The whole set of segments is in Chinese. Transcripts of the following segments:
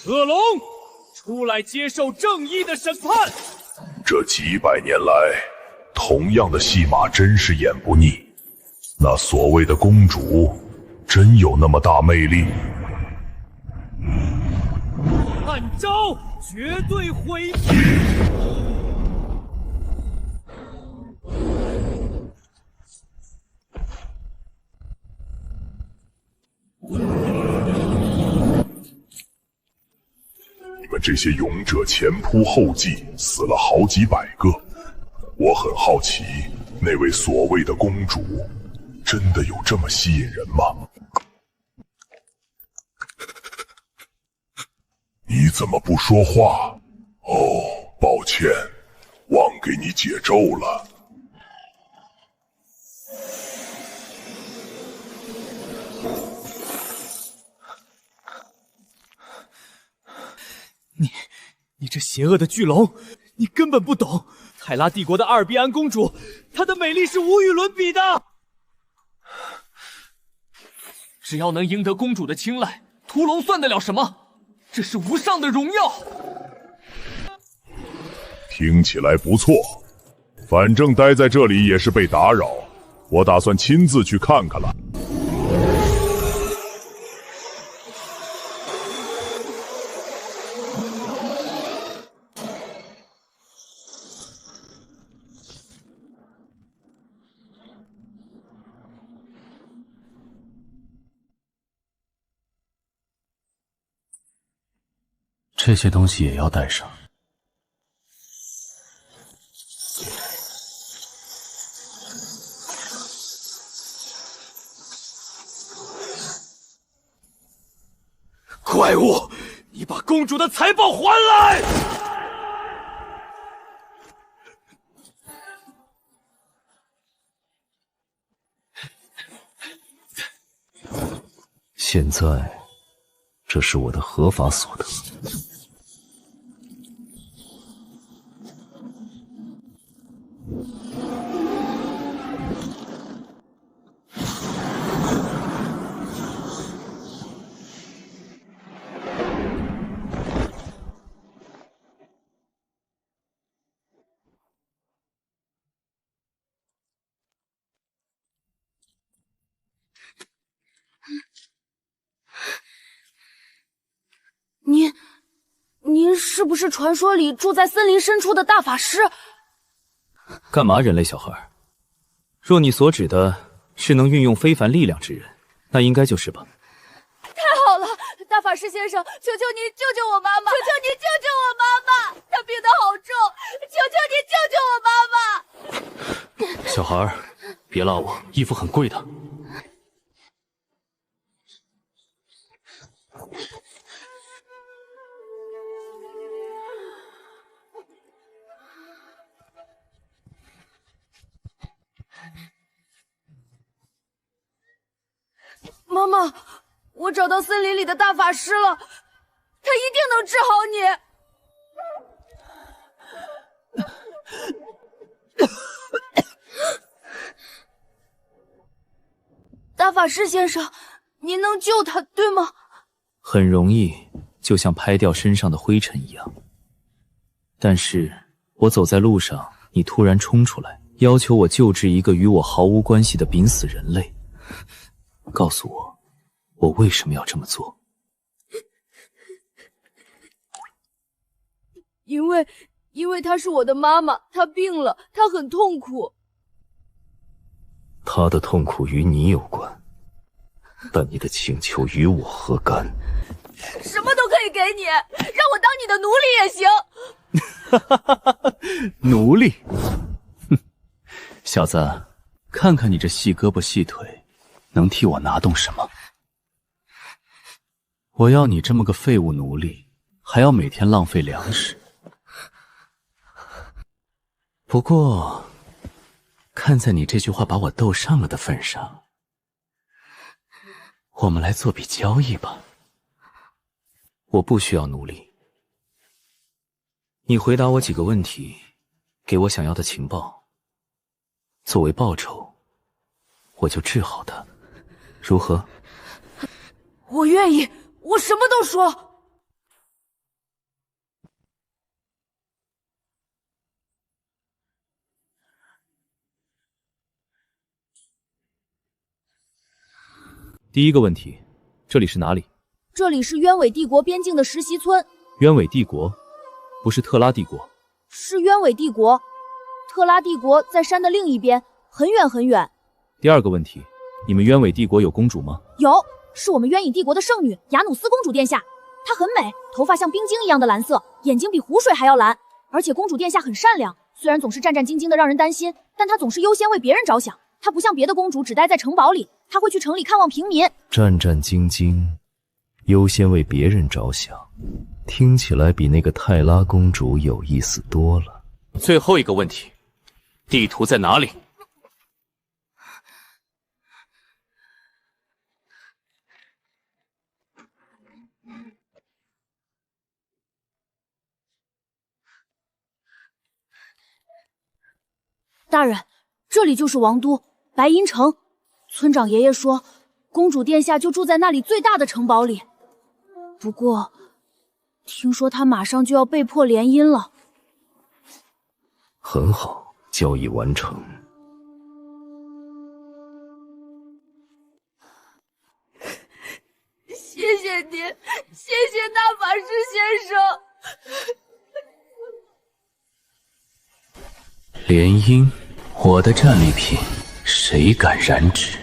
恶龙，出来接受正义的审判！这几百年来，同样的戏码真是演不腻。那所谓的公主，真有那么大魅力？暗招绝对毁灭！你们这些勇者前仆后继，死了好几百个。我很好奇，那位所谓的公主，真的有这么吸引人吗？你怎么不说话？哦，抱歉，忘给你解咒了。你这邪恶的巨龙，你根本不懂泰拉帝国的阿尔比安公主，她的美丽是无与伦比的。只要能赢得公主的青睐，屠龙算得了什么？这是无上的荣耀。听起来不错，反正待在这里也是被打扰，我打算亲自去看看了。这些东西也要带上。怪物，你把公主的财宝还来！现在，这是我的合法所得。您是不是传说里住在森林深处的大法师？干嘛，人类小孩？若你所指的是能运用非凡力量之人，那应该就是吧。太好了，大法师先生，求求您救救我妈妈！求求您救救我妈妈！她病得好重，求求您救救我妈妈！小孩，别拉我，衣服很贵的。妈妈，我找到森林里的大法师了，他一定能治好你。大法师先生，您能救他，对吗？很容易，就像拍掉身上的灰尘一样。但是我走在路上，你突然冲出来，要求我救治一个与我毫无关系的濒死人类。告诉我，我为什么要这么做？因为她是我的妈妈，她病了，她很痛苦。她的痛苦与你有关，但你的请求与我何干？什么都可以给你，让我当你的奴隶也行。奴隶？哼，小子，看看你这细胳膊细腿，能替我拿动什么？我要你这么个废物奴隶，还要每天浪费粮食。不过，看在你这句话把我逗上了的份上，我们来做笔交易吧。我不需要奴隶，你回答我几个问题，给我想要的情报，作为报酬，我就治好他，如何？我愿意，我什么都说。第一个问题，这里是哪里？这里是鸢尾帝国边境的实习村。鸢尾帝国，不是特拉帝国。是鸢尾帝国，特拉帝国在山的另一边，很远很远。第二个问题，你们鸢尾帝国有公主吗？有，是我们鸢蚁帝国的圣女雅努斯公主殿下。她很美，头发像冰晶一样的蓝色，眼睛比湖水还要蓝。而且公主殿下很善良，虽然总是战战兢兢的让人担心，但她总是优先为别人着想。她不像别的公主只待在城堡里，她会去城里看望平民。战战兢兢，优先为别人着想，听起来比那个泰拉公主有意思多了。最后一个问题，地图在哪里？大人，这里就是王都白银城。村长爷爷说，公主殿下就住在那里最大的城堡里。不过，听说她马上就要被迫联姻了。很好，交易完成。谢谢您，谢谢大法师先生。联姻，我的战利品，谁敢染指？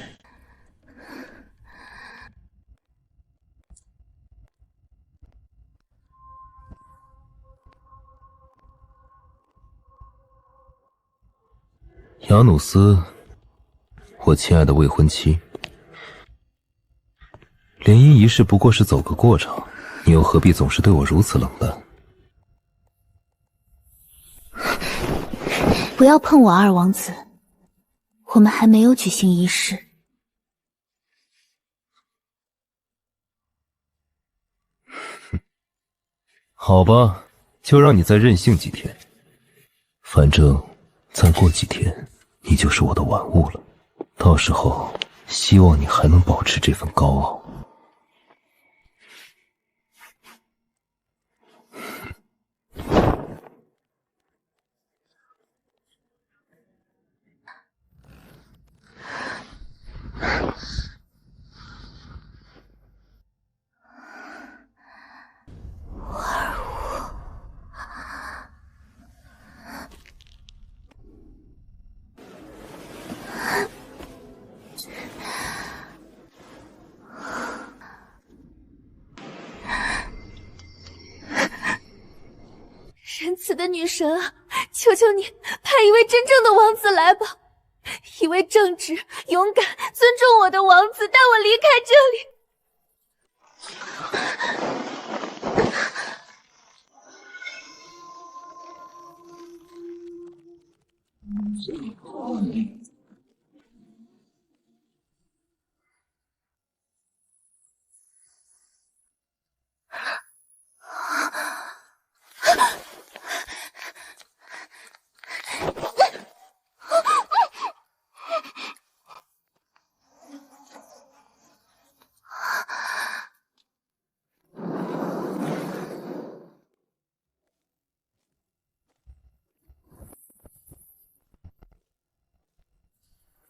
雅努斯，我亲爱的未婚妻，联姻仪式不过是走个过场，你又何必总是对我如此冷淡？不要碰我，二王子，我们还没有举行仪式。好吧，就让你再任性几天，反正再过几天你就是我的玩物了，到时候希望你还能保持这份高傲。仁慈的女神啊，求求你派一位真正的王子来吧，一位正直、勇敢、尊重我的王子，带我离开这里。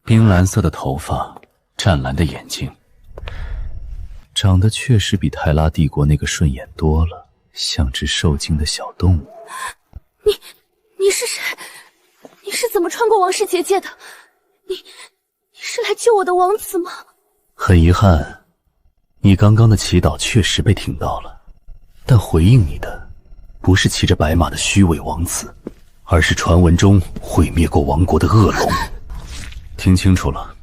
冰蓝色的头发，湛蓝的眼睛，长得确实比泰拉帝国那个顺眼多了，像只受惊的小动物。你是谁？你是怎么穿过王室结界的？你是来救我的王子吗？很遗憾，你刚刚的祈祷确实被听到了，但回应你的不是骑着白马的虚伪王子，而是传闻中毁灭过王国的恶龙。听清楚了，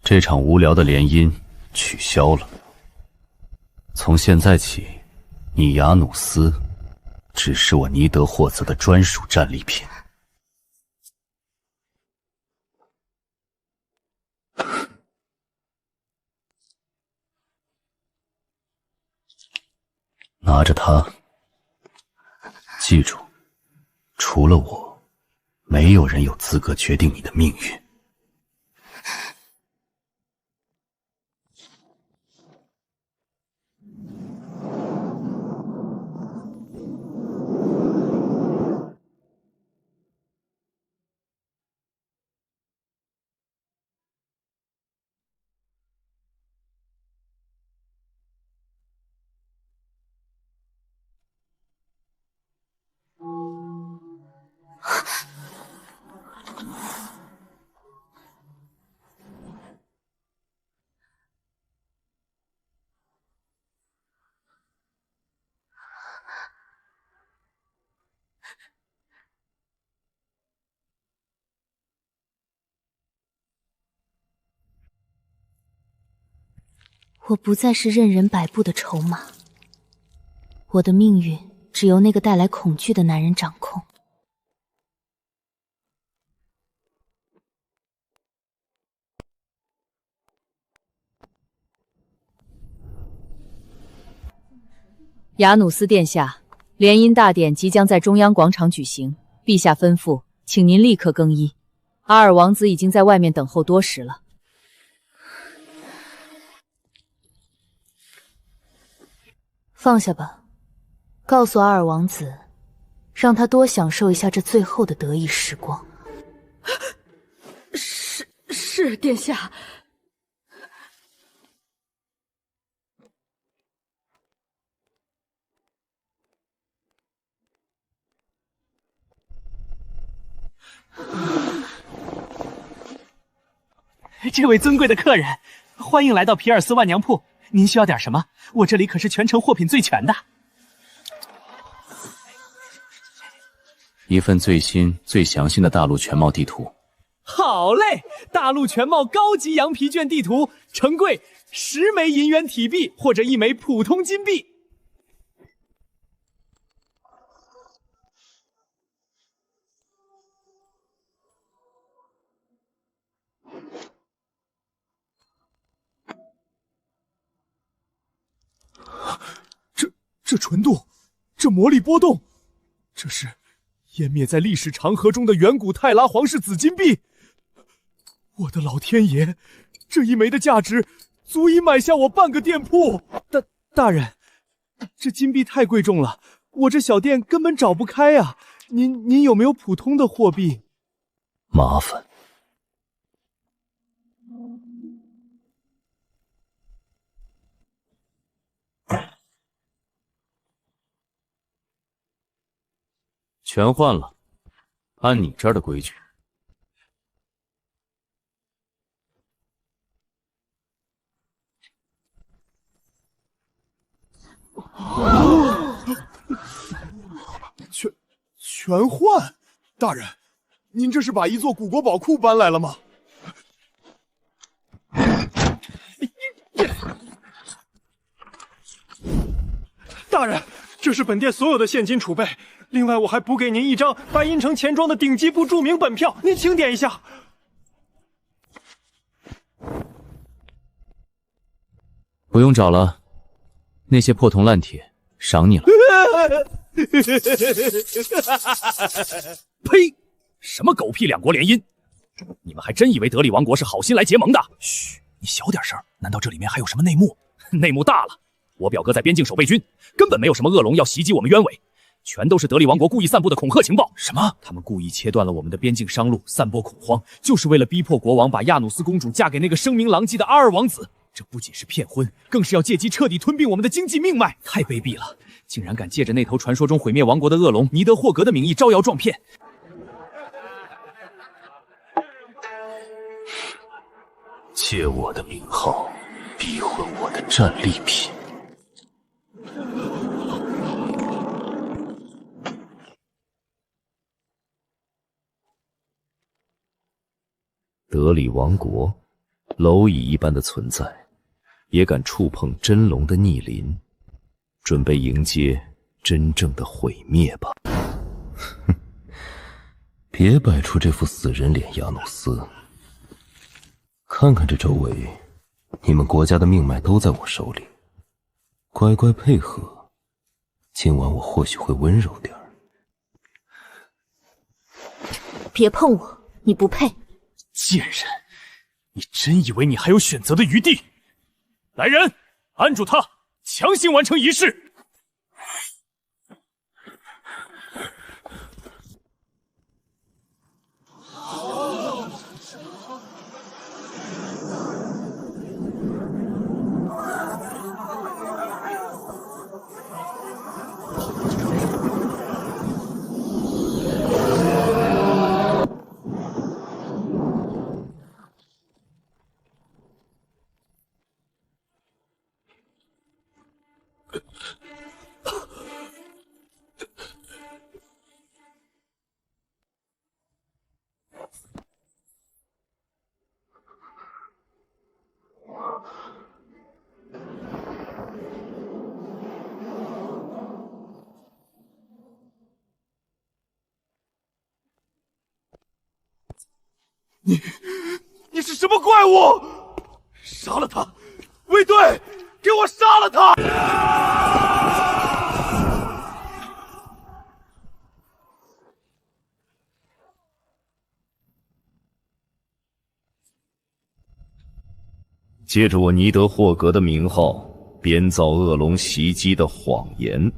这场无聊的联姻取消了。从现在起，你雅努斯只是我尼德霍兹的专属战利品。拿着它，记住，除了我，没有人有资格决定你的命运。我不再是任人摆布的筹码，我的命运只由那个带来恐惧的男人掌控。雅努斯殿下，联姻大典即将在中央广场举行，陛下吩咐，请您立刻更衣。阿尔王子已经在外面等候多时了。放下吧，告诉阿尔王子，让他多享受一下这最后的得意时光。是，殿下。这位尊贵的客人，欢迎来到皮尔斯万娘铺。您需要点什么？我这里可是全城货品最全的。一份最新、最详细的大陆全貌地图。好嘞，大陆全貌高级羊皮卷地图，成柜10枚银元体币或者1枚普通金币。这纯度，这魔力波动，这是湮灭在历史长河中的远古泰拉皇室紫金币。我的老天爷，这1枚的价值足以买下我半个店铺。大人，这金币太贵重了，我这小店根本找不开啊！您有没有普通的货币？麻烦。全换了，按你这儿的规矩。全换？大人，您这是把一座古国宝库搬来了吗？大人，这是本店所有的现金储备。另外，我还补给您一张白银城钱庄的顶级部注明本票，您清点一下。不用找了，那些破铜烂铁赏你了。呸！什么狗屁两国联姻？你们还真以为德里王国是好心来结盟的？嘘，你小点声，难道这里面还有什么内幕？内幕大了，我表哥在边境守备军，根本没有什么恶龙要袭击我们鸢尾。全都是德里王国故意散布的恐吓情报。什么？他们故意切断了我们的边境商路，散播恐慌，就是为了逼迫国王把亚努斯公主嫁给那个声名狼藉的阿尔王子。这不仅是骗婚，更是要借机彻底吞并我们的经济命脉，太卑鄙了！竟然敢借着那头传说中毁灭王国的恶龙尼德霍格的名义招摇撞骗。借我的名号，逼婚我的战利品。德里王国，蝼蚁一般的存在，也敢触碰真龙的逆鳞，准备迎接真正的毁灭吧！哼，别摆出这副死人脸，亚努斯。看看这周围，你们国家的命脉都在我手里，乖乖配合，今晚我或许会温柔点儿。别碰我，你不配！贱人，你真以为你还有选择的余地？来人，按住他，强行完成仪式。你是什么怪物？杀了他！卫队，给我杀了他！借着我尼德霍格的名号，编造恶龙袭击的谎言，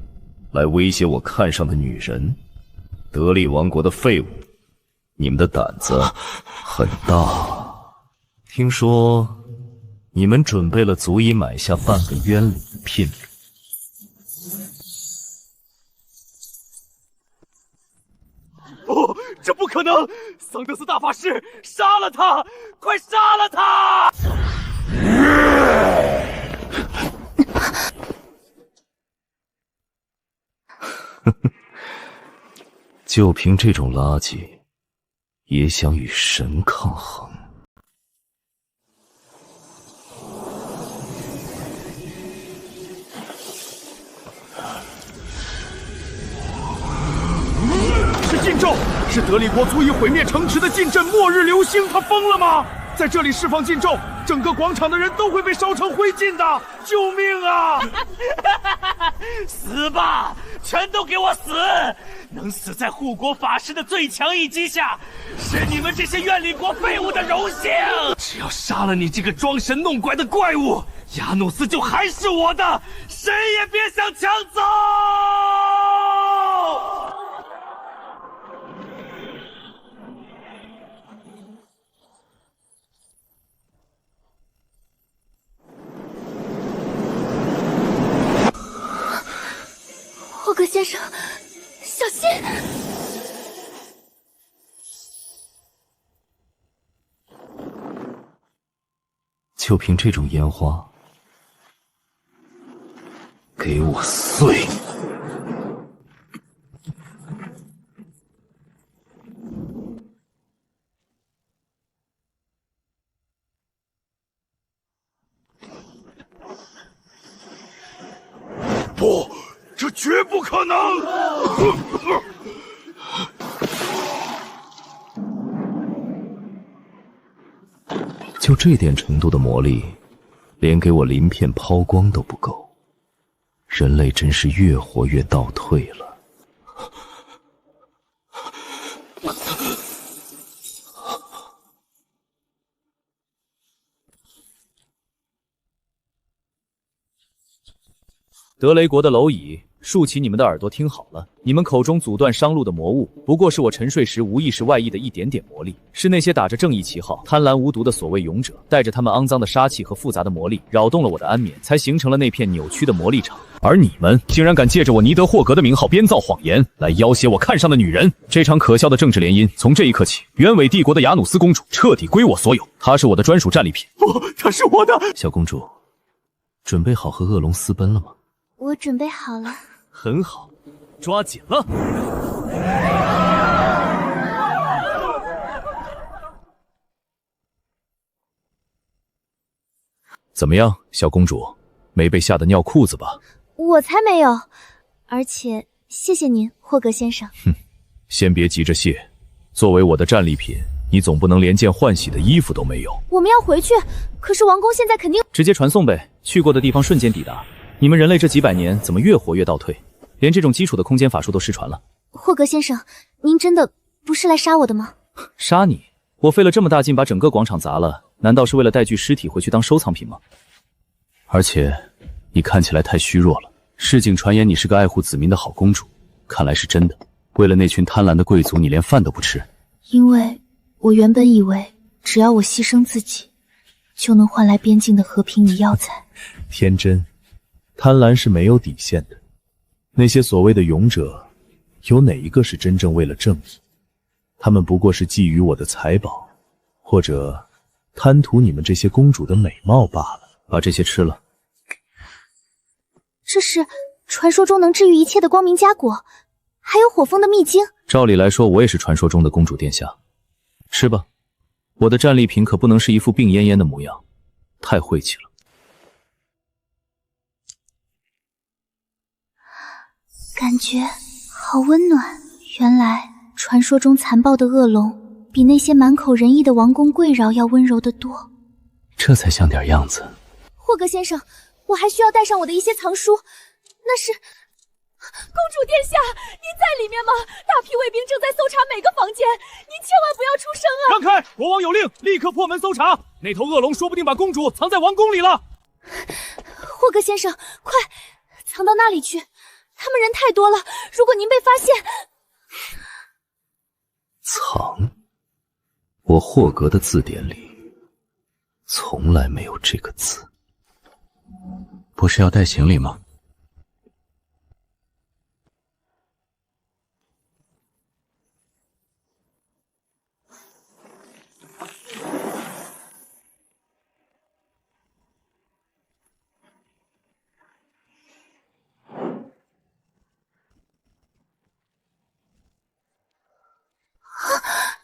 来威胁我看上的女人，德利王国的废物，你们的胆子很大。听说你们准备了足以买下半个冤灵的聘礼。不，这不可能！桑德斯大法师，杀了他！快杀了他！就凭这种垃圾，也想与神抗衡？是禁咒，是德利国足以毁灭城池的禁阵末日流星，他疯了吗？在这里释放禁咒，整个广场的人都会被烧成灰烬的！救命啊！死吧，全都给我死！能死在护国法师的最强一击下，是你们这些怨灵国废物的荣幸！只要杀了你这个装神弄怪的怪物，亚努斯就还是我的，谁也别想抢走！霍格先生，小心！就凭这种烟花，给我碎！不，这绝不可能！就这点程度的魔力，连给我鳞片抛光都不够。人类真是越活越倒退了。德雷国的蝼蚁，竖起你们的耳朵听好了，你们口中阻断商路的魔物，不过是我沉睡时无意识外溢的一点点魔力，是那些打着正义旗号、贪婪无毒的所谓勇者，带着他们肮脏的杀气和复杂的魔力，扰动了我的安眠，才形成了那片扭曲的魔力场。而你们竟然敢借着我尼德霍格的名号编造谎言，来要挟我看上的女人！这场可笑的政治联姻，从这一刻起，原伟帝国的雅努斯公主彻底归我所有，她是我的专属战利品。不，她是我的。小公主，准备好和恶龙私奔了吗？我准备好了。很好，抓紧了。怎么样，小公主，没被吓得尿裤子吧？我才没有，而且谢谢您，霍格先生。哼，先别急着谢，作为我的战利品，你总不能连件换洗的衣服都没有。我们要回去，可是王宫现在肯定……直接传送呗，去过的地方瞬间抵达。你们人类这几百年怎么越活越倒退，连这种基础的空间法术都失传了？霍格先生，您真的不是来杀我的吗？杀你？我费了这么大劲把整个广场砸了，难道是为了带具尸体回去当收藏品吗？而且你看起来太虚弱了，市井传言你是个爱护子民的好公主，看来是真的。为了那群贪婪的贵族，你连饭都不吃？因为我原本以为只要我牺牲自己，就能换来边境的和平与药材。天真，贪婪是没有底线的。那些所谓的勇者，有哪一个是真正为了正义？他们不过是觊觎我的财宝，或者贪图你们这些公主的美貌罢了。把这些吃了。这是传说中能治愈一切的光明佳果，还有火风的秘境。照理来说，我也是传说中的公主殿下。吃吧，我的战利品可不能是一副病恹恹的模样，太晦气了。感觉好温暖。原来传说中残暴的恶龙比那些满口仁义的王公贵荞要温柔得多。这才像点样子。霍格先生，我还需要带上我的一些藏书，那是……公主殿下，您在里面吗？大批卫兵正在搜查每个房间，您千万不要出声啊！让开！国王有令，立刻破门搜查。那头恶龙说不定把公主藏在王宫里了。霍格先生，快藏到那里去！他们人太多了，如果您被发现……藏？我霍格的字典里从来没有这个字。不是要带行李吗？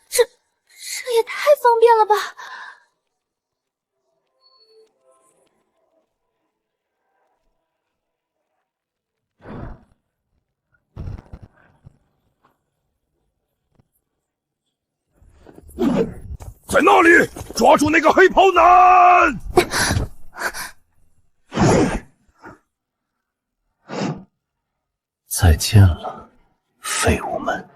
这也太方便了吧！在那里抓住那个黑袍男！再见了，废物们！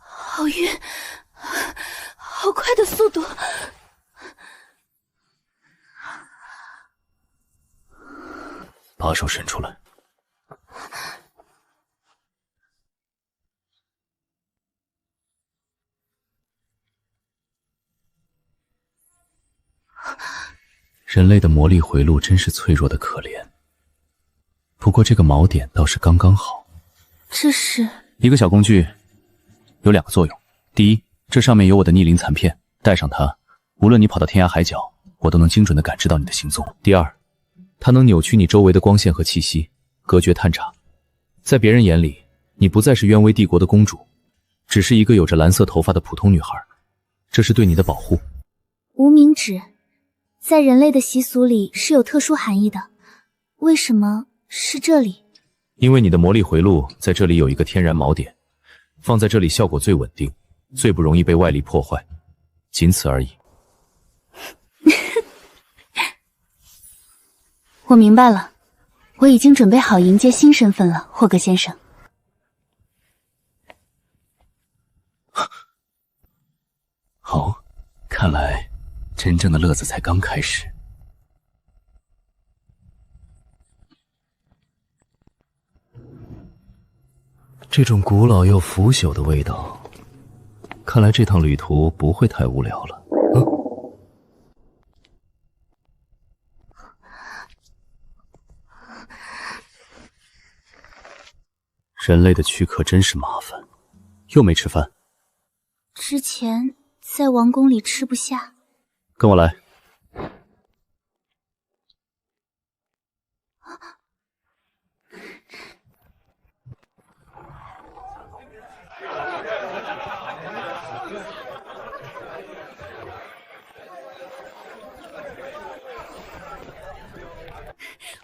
好晕，好快的速度！把手伸出来。人类的魔力回路真是脆弱的可怜。不过这个锚点倒是刚刚好。这是一个小工具，有2个作用。第一，这上面有我的逆鳞残片，带上它，无论你跑到天涯海角，我都能精准地感知到你的行踪。第二，它能扭曲你周围的光线和气息，隔绝探查。在别人眼里，你不再是渊威帝国的公主，只是一个有着蓝色头发的普通女孩。这是对你的保护。无名指，在人类的习俗里是有特殊含义的，为什么是这里？因为你的魔力回路在这里有一个天然锚点，放在这里效果最稳定，最不容易被外力破坏，仅此而已。我明白了，我已经准备好迎接新身份了，霍格先生。好，看来真正的乐子才刚开始。这种古老又腐朽的味道，看来这趟旅途不会太无聊了。人类的躯壳真是麻烦，又没吃饭。之前在王宫里吃不下。跟我来。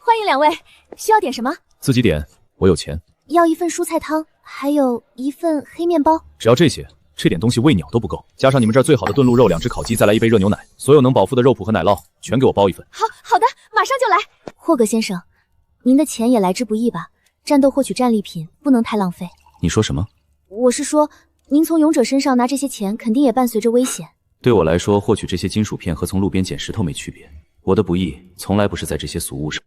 欢迎2位，需要点什么？自己点，我有钱。要1份蔬菜汤，还有1份黑面包。只要这些，这点东西喂鸟都不够。加上你们这儿最好的炖鹿肉，2只烤鸡，再来1杯热牛奶，所有能饱腹的肉脯和奶酪，全给我包1份。好的，马上就来。霍格先生，您的钱也来之不易吧？战斗获取战利品不能太浪费。你说什么？我是说，您从勇者身上拿这些钱，肯定也伴随着危险。对我来说，获取这些金属片和从路边捡石头没区别。我的不易从来不是在这些俗物上。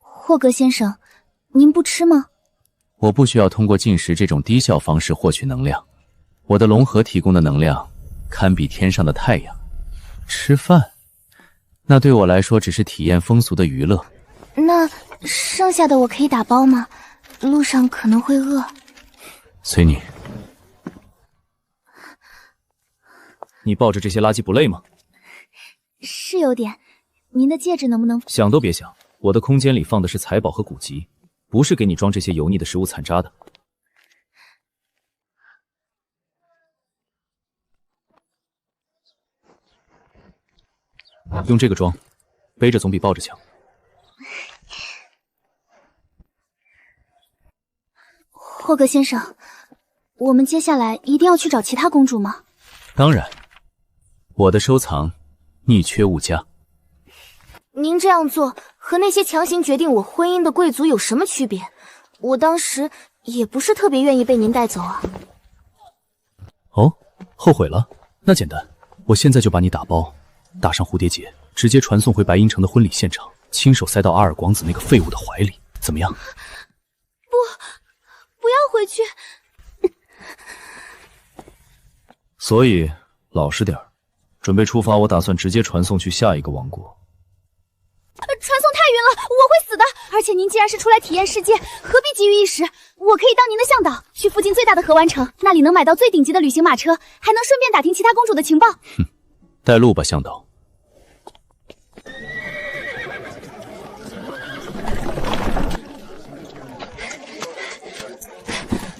霍格先生，您不吃吗？我不需要通过进食这种低效方式获取能量，我的龙核提供的能量堪比天上的太阳。吃饭，那对我来说只是体验风俗的娱乐。那剩下的我可以打包吗？路上可能会饿。随你。你抱着这些垃圾不累吗？是有点。您的戒指能不能……想都别想，我的空间里放的是财宝和古籍，不是给你装这些油腻的食物残渣的。用这个装，背着总比抱着强。霍格先生，我们接下来一定要去找其他公主吗？当然，我的收藏宁缺毋佳。您这样做和那些强行决定我婚姻的贵族有什么区别？我当时也不是特别愿意被您带走啊。哦，后悔了？那简单，我现在就把你打包，打上蝴蝶结，直接传送回白银城的婚礼现场，亲手塞到阿尔广子那个废物的怀里，怎么样？不要回去。所以老实点儿，准备出发。我打算直接传送去下一个王国。传送太远了，我会死的。而且您既然是出来体验世界，何必急于一时？我可以当您的向导，去附近最大的河湾城，那里能买到最顶级的旅行马车，还能顺便打听其他公主的情报。哼，带路吧，向导。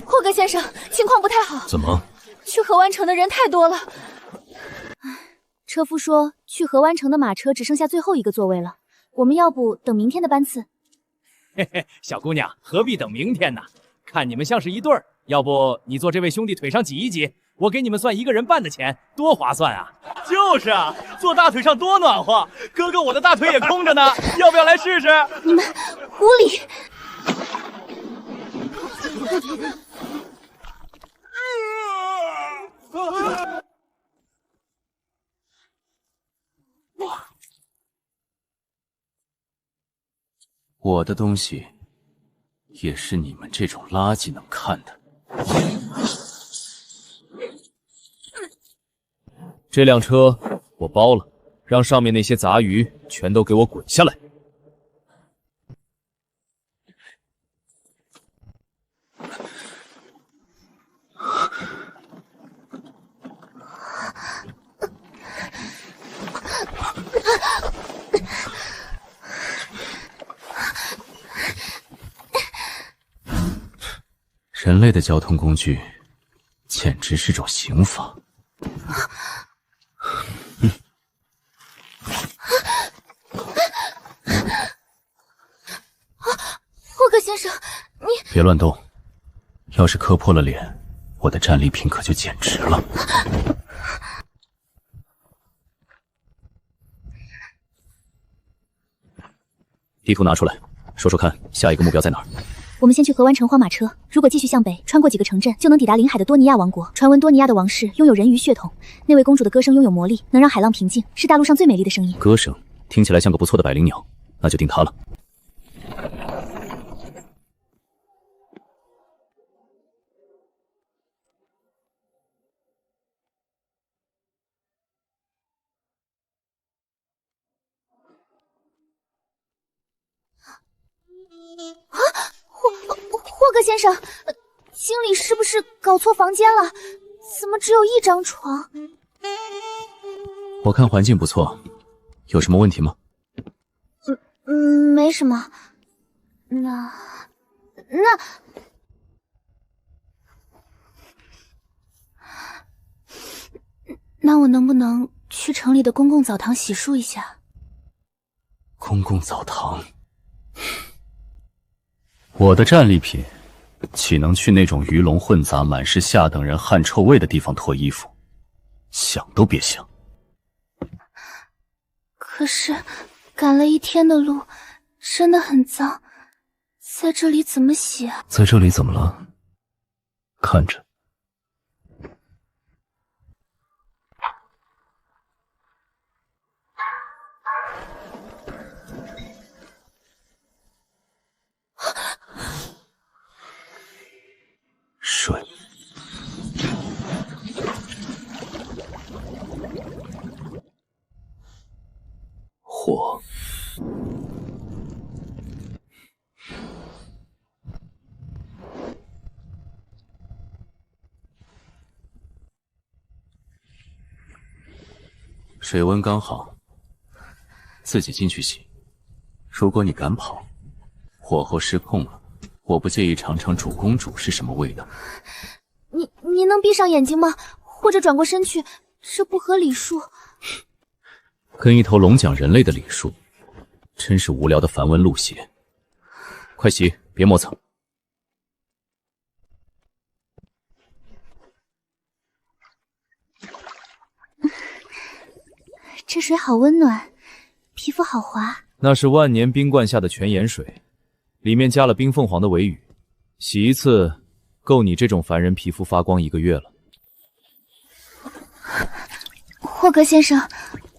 霍格先生，情况不太好。怎么？去河湾城的人太多了。车夫说，去河湾城的马车只剩下最后一个座位了。我们要不等明天的班次？嘿嘿，小姑娘，何必等明天呢？看你们像是一对儿，要不你坐这位兄弟腿上挤一挤，我给你们算一个人半的钱，多划算啊！就是啊，坐大腿上多暖和。哥哥，我的大腿也空着呢，要不要来试试？你们无礼！我的东西也是你们这种垃圾能看的。这辆车我包了，让上面那些杂鱼全都给我滚下来。人类的交通工具简直是种刑罚。霍格先生，你别乱动，要是磕破了脸，我的战利品可就简直了。地图拿出来，说说看，下一个目标在哪儿？我们先去河湾城换马车，如果继续向北，穿过几个城镇，就能抵达临海的多尼亚王国。传闻多尼亚的王室拥有人鱼血统，那位公主的歌声拥有魔力，能让海浪平静，是大陆上最美丽的声音。歌声听起来像个不错的百灵鸟，那就定它了。霍格先生，经理是不是搞错房间了？怎么只有一张床？我看环境不错，有什么问题吗？没什么。那我能不能去城里的公共澡堂洗漱一下？公共澡堂？我的战利品岂能去那种鱼龙混杂、满是下等人汗臭味的地方脱衣服？想都别想。可是赶了一天的路，真的很脏，在这里怎么洗啊？在这里怎么了？看着。水，火，水温刚好，自己进去洗。如果你敢跑，火候失控了，我不介意尝尝主公主是什么味道。你能闭上眼睛吗？或者转过身去？这不合礼数。跟一头龙讲人类的礼数，真是无聊的繁文缛节。快洗，别磨蹭。这水好温暖，皮肤好滑。那是万年冰灌下的泉眼水，里面加了冰凤凰的尾羽，洗一次够你这种凡人皮肤发光1个月了。霍格先生，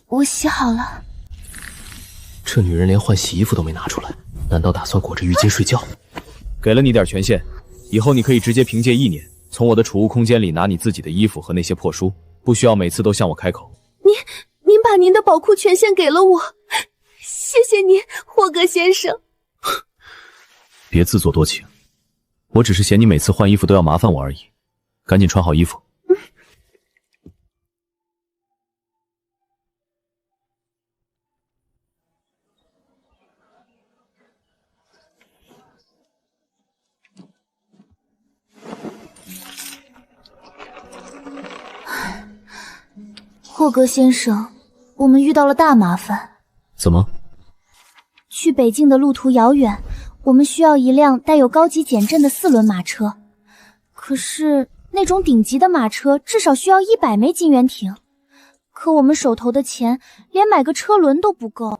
我洗好了。这女人连换洗衣服都没拿出来，难道打算裹着浴巾睡觉？给了你点权限，以后你可以直接凭借意念从我的储物空间里拿你自己的衣服和那些破书，不需要每次都向我开口。您把您的宝库权限给了我，谢谢您，霍格先生。别自作多情，我只是嫌你每次换衣服都要麻烦我而已。赶紧穿好衣服。霍格先生，我们遇到了大麻烦。怎么？去北境的路途遥远，我们需要一辆带有高级减震的4轮马车。可是那种顶级的马车至少需要100枚金元挺，可我们手头的钱连买个车轮都不够。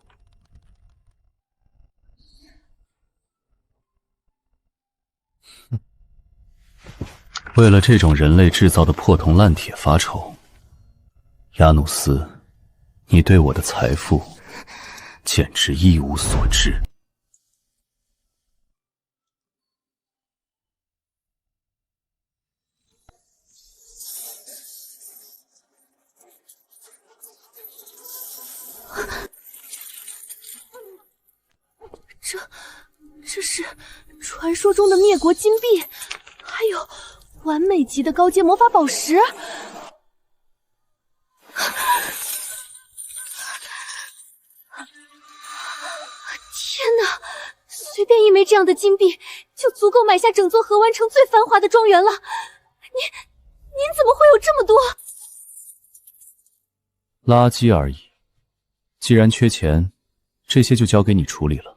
为了这种人类制造的破铜烂铁发愁，亚努斯，你对我的财富简直一无所知。这是传说中的灭国金币，还有完美级的高阶魔法宝石。天哪，随便一枚这样的金币就足够买下整座河湾城最繁华的庄园了。您怎么会有这么多？垃圾而已。既然缺钱，这些就交给你处理了。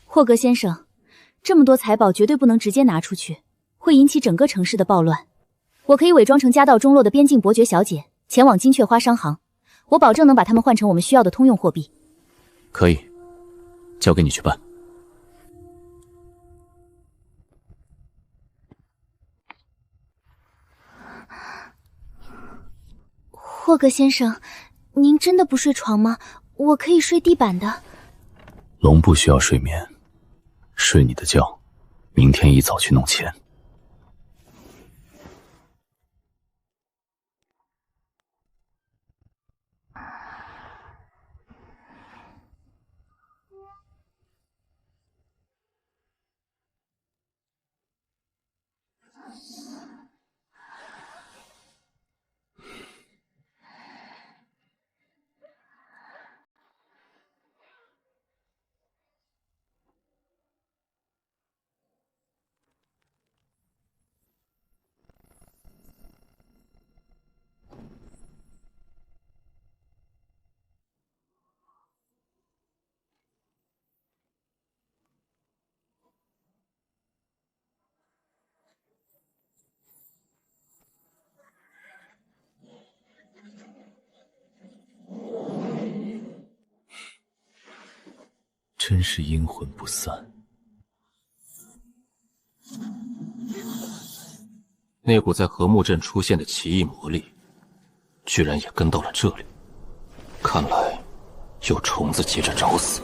霍格先生，这么多财宝绝对不能直接拿出去，会引起整个城市的暴乱。我可以伪装成家道中落的边境伯爵小姐，前往金雀花商行，我保证能把它们换成我们需要的通用货币。可以，交给你去办。霍格先生，您真的不睡床吗？我可以睡地板的。龙不需要睡眠，睡你的觉，明天一早去弄钱。真是阴魂不散。那股在和睦镇出现的奇异魔力，居然也跟到了这里。看来有虫子急着找死。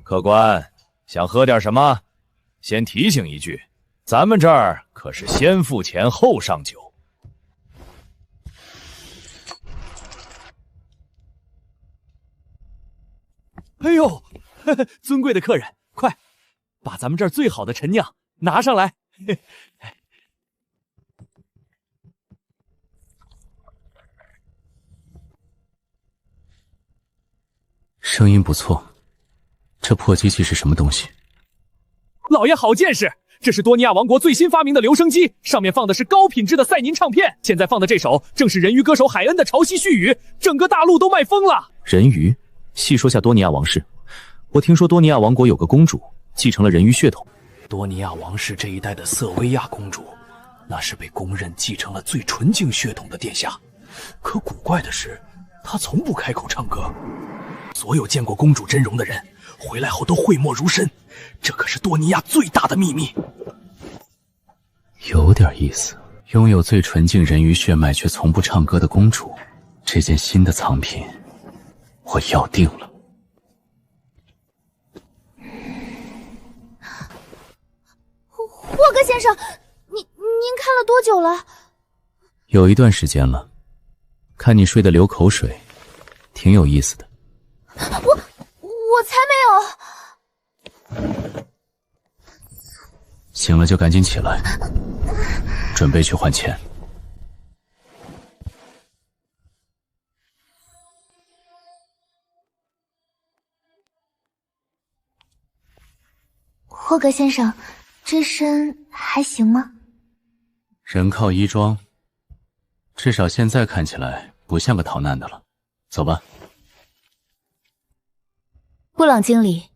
客官，想喝点什么？先提醒一句，咱们这儿可是先付钱后上酒。哎呦，呵呵，尊贵的客人，快把咱们这儿最好的陈酿拿上来。声音不错，这破机器是什么东西？老爷好见识，这是多尼亚王国最新发明的留声机，上面放的是高品质的赛宁唱片。现在放的这首正是人鱼歌手海恩的潮汐絮语，整个大陆都卖疯了。人鱼？细说下多尼亚王室。我听说多尼亚王国有个公主继承了人鱼血统。多尼亚王室这一代的瑟薇亚公主，那是被公认继承了最纯净血统的殿下。可古怪的是，她从不开口唱歌。所有见过公主真容的人，回来后都讳莫如深。这可是多尼亚最大的秘密。有点意思，拥有最纯净人鱼血脉却从不唱歌的公主，这件新的藏品，我要定了。霍格先生，您看了多久了？有一段时间了，看你睡得流口水，挺有意思的。我才没有。醒了就赶紧起来，准备去换钱。霍格先生，这身还行吗？人靠衣装，至少现在看起来不像个逃难的了。走吧。布朗经理，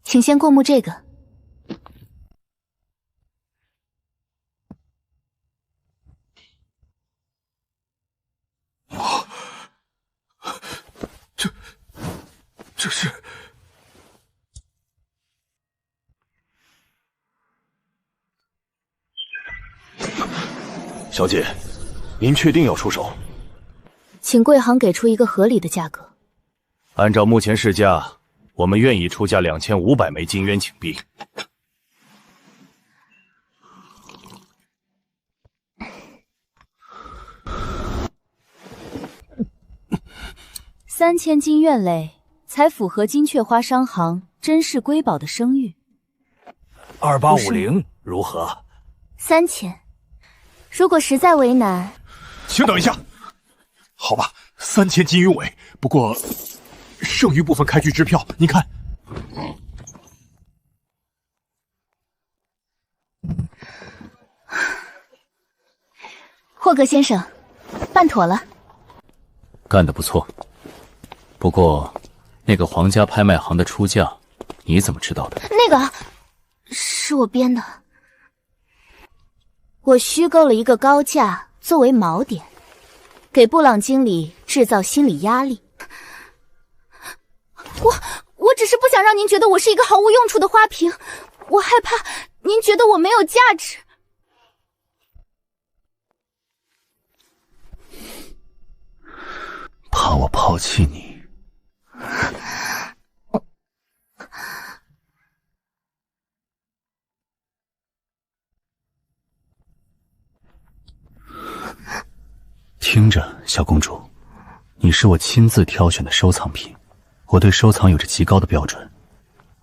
请先过目这个。这是……小姐，您确定要出手？请贵行给出一个合理的价格。按照目前市价，我们愿意出价2500枚金渊请币。3000金院垒，才符合金雀花商行珍视瑰宝的声誉。2850如何？3000。如果实在为难，请等一下。好吧，3000金鱼尾，不过剩余部分开具支票，您看。霍格先生，办妥了。干得不错。不过，那个皇家拍卖行的出价，你怎么知道的？那个是我编的，我虚构了一个高价作为锚点，给布朗经理制造心理压力。我只是不想让您觉得我是一个毫无用处的花瓶，我害怕您觉得我没有价值。怕我抛弃你？听着，小公主，你是我亲自挑选的收藏品，我对收藏有着极高的标准，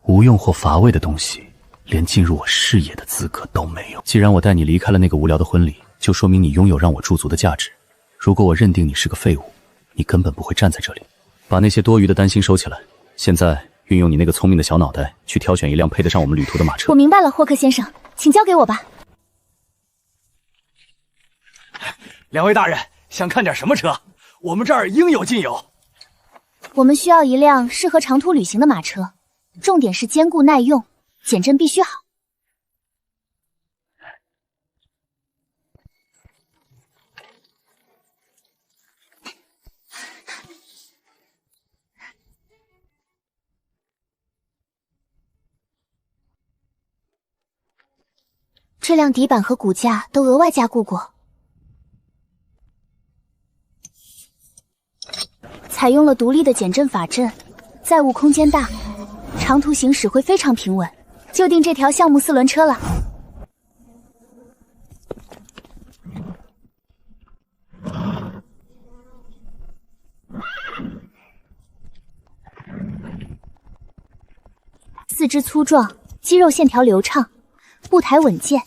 无用或乏味的东西，连进入我视野的资格都没有。既然我带你离开了那个无聊的婚礼，就说明你拥有让我驻足的价值。如果我认定你是个废物，你根本不会站在这里。把那些多余的担心收起来，现在运用你那个聪明的小脑袋去挑选一辆配得上我们旅途的马车。我明白了，霍克先生，请交给我吧。两位大人想看点什么车？我们这儿应有尽有。我们需要一辆适合长途旅行的马车，重点是坚固耐用，减震必须好。这辆底板和骨架都额外加固过，采用了独立的减震法阵，载物空间大，长途行驶会非常平稳。就定这条项目4轮车了。四肢粗壮，肌肉线条流畅，步态稳健。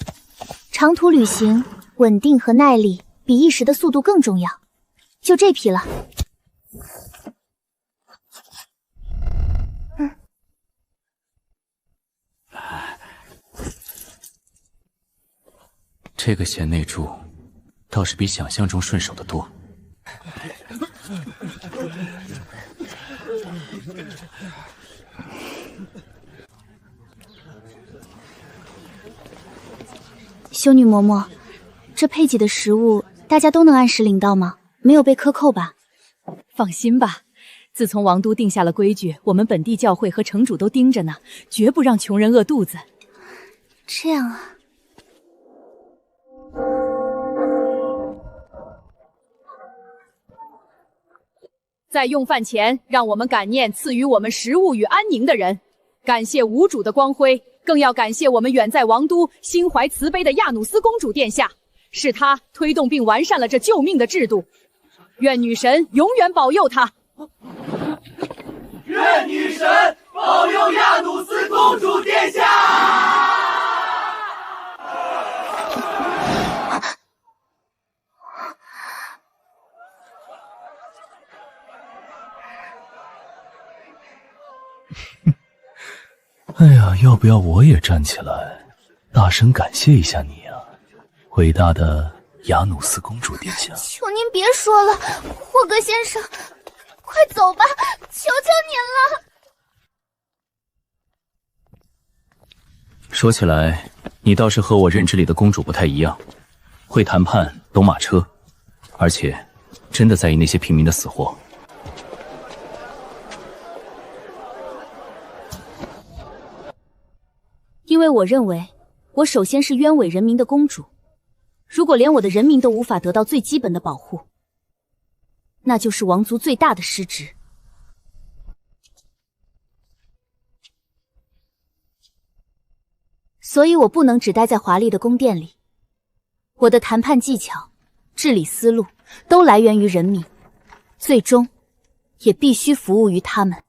长途旅行，稳定和耐力比一时的速度更重要。就这匹了。这个贤内助倒是比想象中顺手得多。修女嬷嬷，这配给的食物大家都能按时领到吗？没有被克扣吧？放心吧，自从王都定下了规矩，我们本地教会和城主都盯着呢，绝不让穷人饿肚子。这样啊。在用饭前，让我们感念赐予我们食物与安宁的人，感谢无主的光辉，更要感谢我们远在王都、心怀慈悲的亚努斯公主殿下，是她推动并完善了这救命的制度。愿女神永远保佑她。愿女神保佑亚努斯公主殿下。哎呀，要不要我也站起来，大声感谢一下你啊，伟大的雅努斯公主殿下！求您别说了，霍格先生，快走吧，求求您了。说起来，你倒是和我认知里的公主不太一样，会谈判，懂马车，而且真的在意那些平民的死活。因为我认为，我首先是冤委人民的公主，如果连我的人民都无法得到最基本的保护，那就是王族最大的失职。所以我不能只待在华丽的宫殿里，我的谈判技巧、治理思路都来源于人民，最终也必须服务于他们。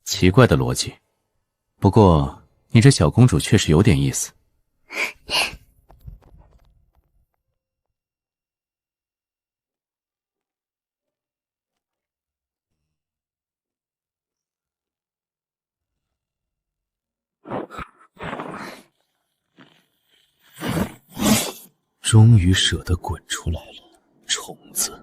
奇怪的逻辑，不过你这小公主确实有点意思。终于舍得滚出来了，虫子。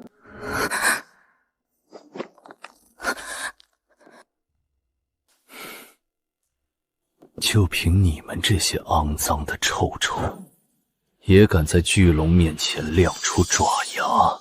就凭你们这些肮脏的臭虫，也敢在巨龙面前亮出爪牙？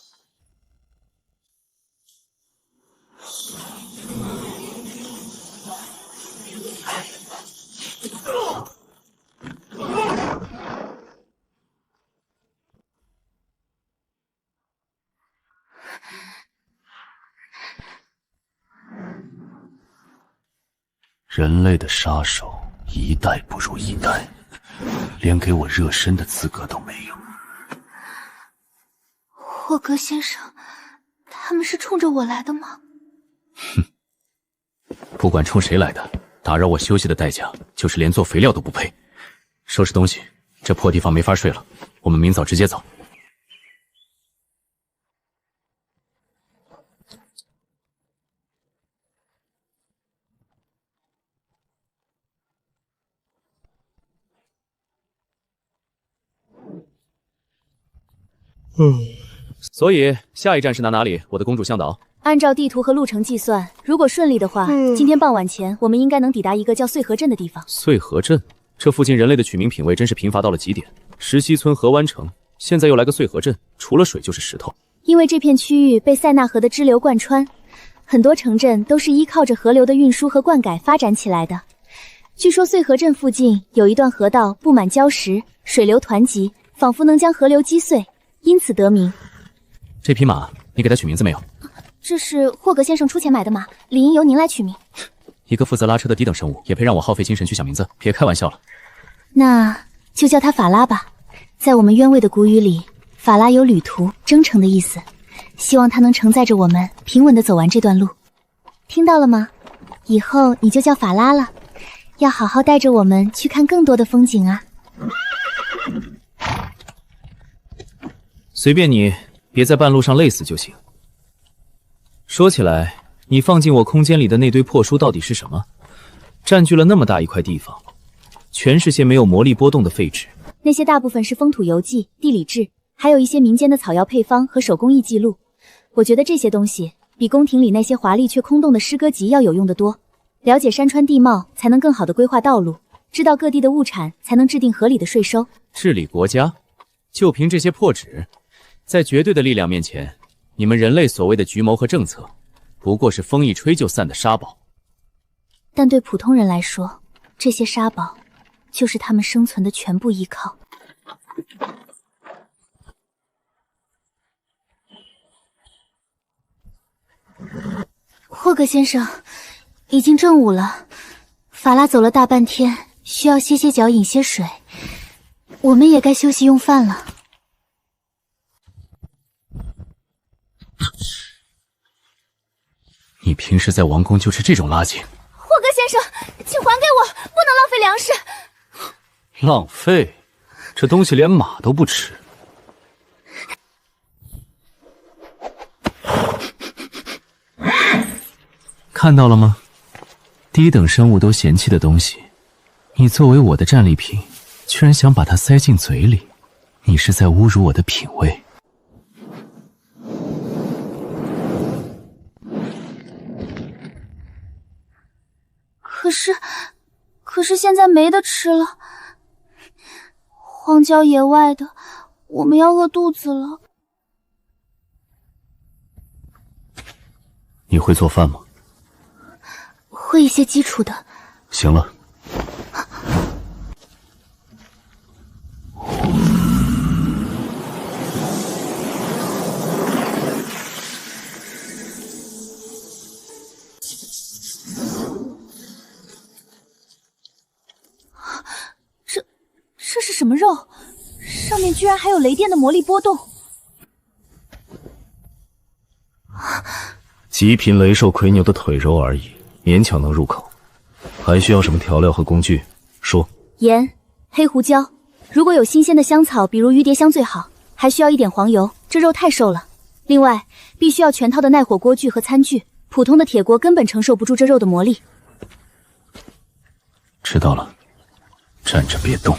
人类的杀手一代不如一代，连给我热身的资格都没有。霍格先生，他们是冲着我来的吗？哼，不管冲谁来的，打扰我休息的代价就是连做肥料都不配。收拾东西，这破地方没法睡了，我们明早直接走。所以下一站是哪里？我的公主向导。按照地图和路程计算，如果顺利的话，今天傍晚前我们应该能抵达一个叫穗河镇的地方。穗河镇，这附近人类的取名品味真是贫乏到了极点。石溪村、河湾城，现在又来个穗河镇，除了水就是石头。因为这片区域被塞纳河的支流贯穿，很多城镇都是依靠着河流的运输和灌溉发展起来的。据说穗河镇附近有一段河道布满礁石，水流湍急，仿佛能将河流击碎，因此得名。这匹马你给它取名字没有？这是霍格先生出钱买的马，理应由您来取名。一个负责拉车的低等生物，也配让我耗费精神去想名字？别开玩笑了。那就叫它法拉吧。在我们冤位的古语里，法拉有旅途、征程的意思。希望它能承载着我们平稳地走完这段路。听到了吗？以后你就叫法拉了，要好好带着我们去看更多的风景啊。随便你，别在半路上累死就行。说起来，你放进我空间里的那堆破书到底是什么？占据了那么大一块地方，全是些没有魔力波动的废纸。那些大部分是风土游记、地理志，还有一些民间的草药配方和手工艺记录。我觉得这些东西比宫廷里那些华丽却空洞的诗歌集要有用得多。了解山川地貌，才能更好地规划道路；知道各地的物产，才能制定合理的税收。治理国家，就凭这些破纸，在绝对的力量面前，你们人类所谓的局谋和政策，不过是风一吹就散的沙堡。但对普通人来说，这些沙堡就是他们生存的全部依靠。霍格先生，已经正午了，法拉走了大半天，需要歇歇脚，饮些水。我们也该休息用饭了。你平时在王宫就吃这种垃圾？霍格先生，请还给我，不能浪费粮食。浪费？这东西连马都不吃。看到了吗？低等生物都嫌弃的东西，你作为我的战利品，居然想把它塞进嘴里，你是在侮辱我的品味。可是现在没得吃了，荒郊野外的，我们要饿肚子了。你会做饭吗？会一些基础的。行了。这是什么肉？上面居然还有雷电的魔力波动。极品雷兽魁牛的腿肉而已，勉强能入口。还需要什么调料和工具？说。盐、黑胡椒，如果有新鲜的香草，比如鱼蝶香最好。还需要一点黄油，这肉太瘦了。另外，必须要全套的耐火锅具和餐具，普通的铁锅根本承受不住这肉的魔力。知道了，站着别动。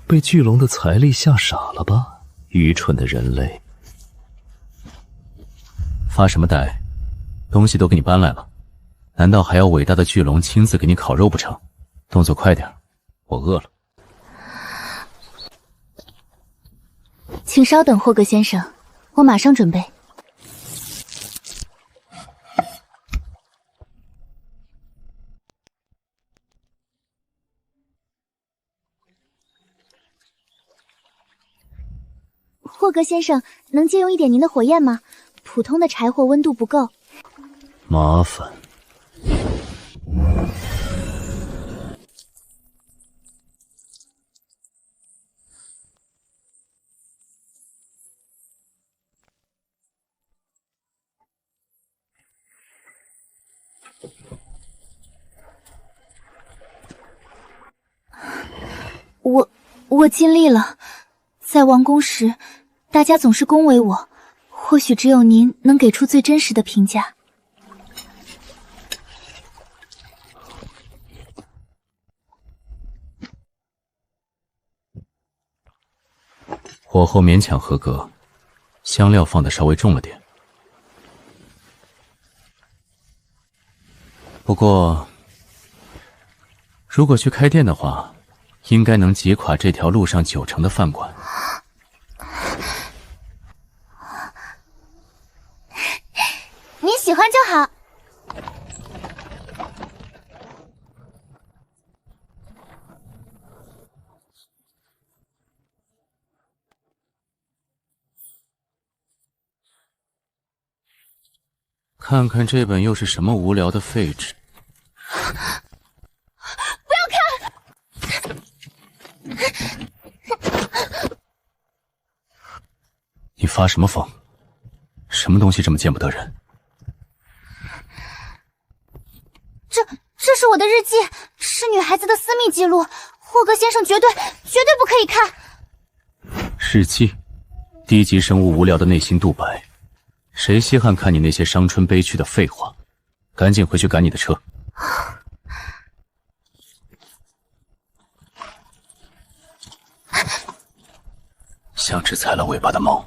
被巨龙的财力吓傻了吧？愚蠢的人类！发什么呆？东西都给你搬来了，难道还要伟大的巨龙亲自给你烤肉不成？动作快点，我饿了。请稍等，霍格先生，我马上准备。霍格先生，能借用一点您的火焰吗？普通的柴火温度不够。麻烦。我尽力了。在王宫时，大家总是恭维我，或许只有您能给出最真实的评价。火候勉强合格，香料放的稍微重了点。不过，如果去开店的话，应该能击垮这条路上90%的饭馆。你喜欢就好。看看这本又是什么无聊的废纸。不要看！你发什么疯？什么东西这么见不得人？这是我的日记，是女孩子的私密记录，霍格先生绝对不可以看。日记，低级生物无聊的内心独白，谁稀罕看你那些伤春悲剧的废话？赶紧回去赶你的车。像只踩了尾巴的猫。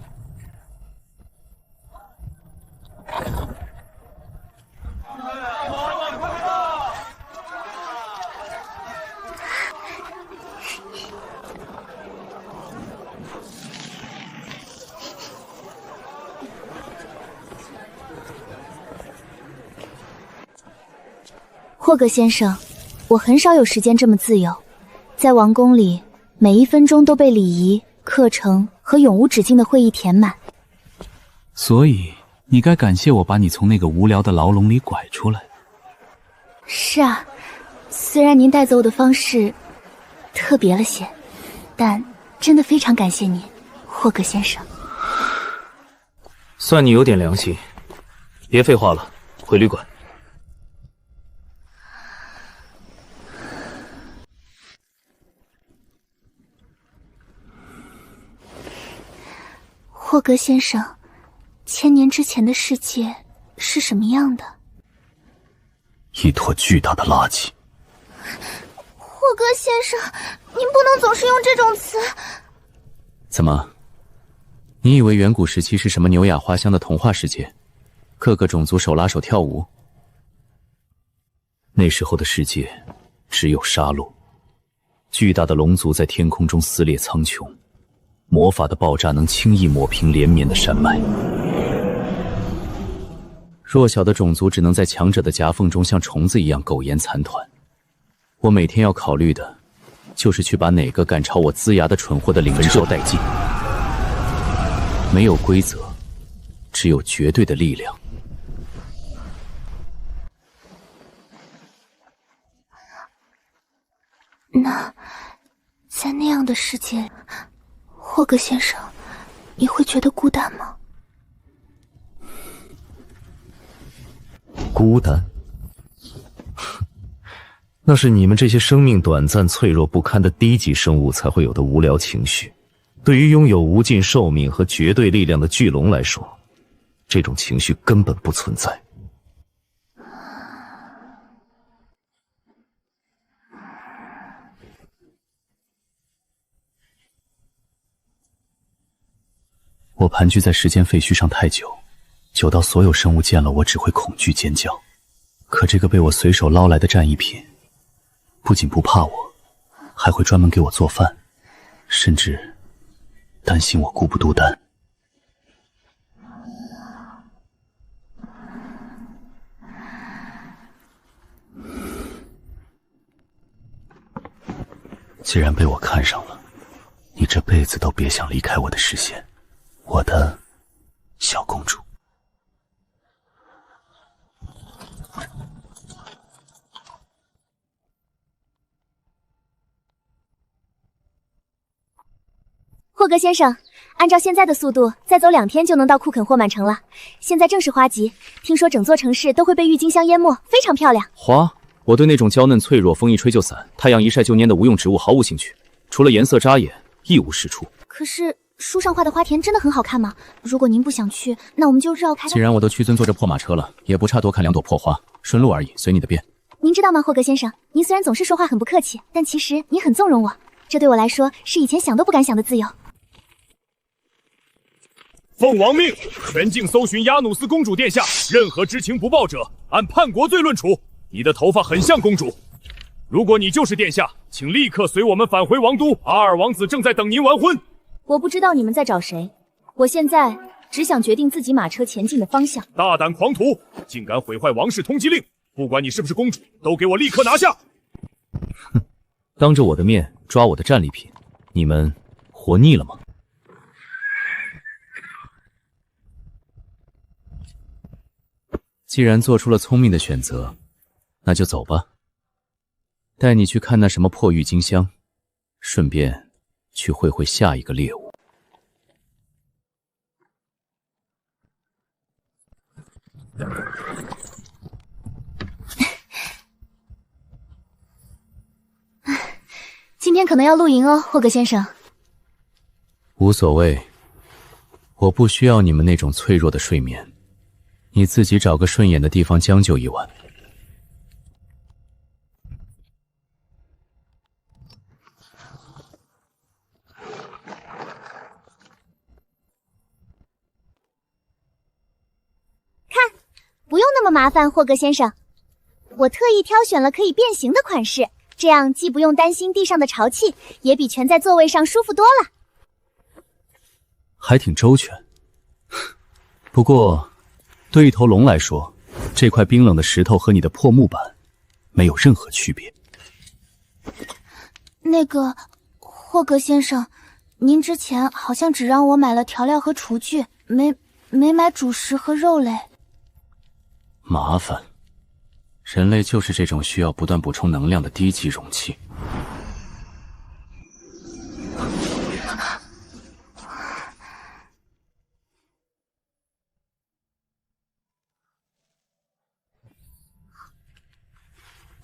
霍格先生，我很少有时间这么自由，在王宫里，每一分钟都被礼仪、课程和永无止境的会议填满。所以，你该感谢我把你从那个无聊的牢笼里拐出来。是啊，虽然您带走我的方式特别了些，但真的非常感谢您，霍格先生。算你有点良心，别废话了，回旅馆。霍格先生，1000年之前的世界是什么样的？一坨巨大的垃圾。霍格先生，您不能总是用这种词。怎么？你以为远古时期是什么牛雅花香的童话世界，各个种族手拉手跳舞？那时候的世界只有杀戮，巨大的龙族在天空中撕裂苍穹。魔法的爆炸能轻易抹平连绵的山脉，弱小的种族只能在强者的夹缝中像虫子一样苟延残喘。我每天要考虑的，就是去把哪个赶超我龇牙的蠢货的领袖殆尽。没有规则，只有绝对的力量。那，在那样的世界，霍格先生，你会觉得孤单吗？孤单？那是你们这些生命短暂、脆弱不堪的低级生物才会有的无聊情绪。对于拥有无尽寿命和绝对力量的巨龙来说，这种情绪根本不存在。我盘踞在时间废墟上太久，久到所有生物见了我只会恐惧尖叫。可这个被我随手捞来的战利品，不仅不怕我，还会专门给我做饭，甚至担心我孤不独单。既然被我看上了，你这辈子都别想离开我的视线。我的小公主。霍格先生，按照现在的速度，再走2天就能到库肯霍满城了。现在正是花季，听说整座城市都会被郁金香淹没，非常漂亮。花？我对那种娇嫩脆弱、风一吹就散、太阳一晒就蔫的无用植物毫无兴趣，除了颜色扎眼，一无是处。可是书上画的花田真的很好看吗？如果您不想去，那我们就绕开。既然我都屈尊坐这破马车了，也不差多看2朵破花，顺路而已，随你的便。您知道吗，霍格先生，您虽然总是说话很不客气，但其实您很纵容我，这对我来说是以前想都不敢想的自由。奉王命，全境搜寻亚努斯公主殿下，任何知情不报者，按叛国罪论处。你的头发很像公主，如果你就是殿下，请立刻随我们返回王都。阿尔王子正在等您完婚。我不知道你们在找谁，我现在只想决定自己马车前进的方向。大胆狂徒，竟敢毁坏王室通缉令！不管你是不是公主，都给我立刻拿下！哼，当着我的面抓我的战利品，你们活腻了吗？既然做出了聪明的选择，那就走吧。带你去看那什么破郁金香，顺便去会会下一个猎物。今天可能要露营哦，霍格先生。无所谓，我不需要你们那种脆弱的睡眠，你自己找个顺眼的地方将就一晚。不用那么麻烦，霍格先生。我特意挑选了可以变形的款式，这样既不用担心地上的潮气，也比蜷在座位上舒服多了。还挺周全。不过，对一头龙来说，这块冰冷的石头和你的破木板没有任何区别。那个，霍格先生，您之前好像只让我买了调料和厨具，没买主食和肉类。麻烦，人类就是这种需要不断补充能量的低级容器。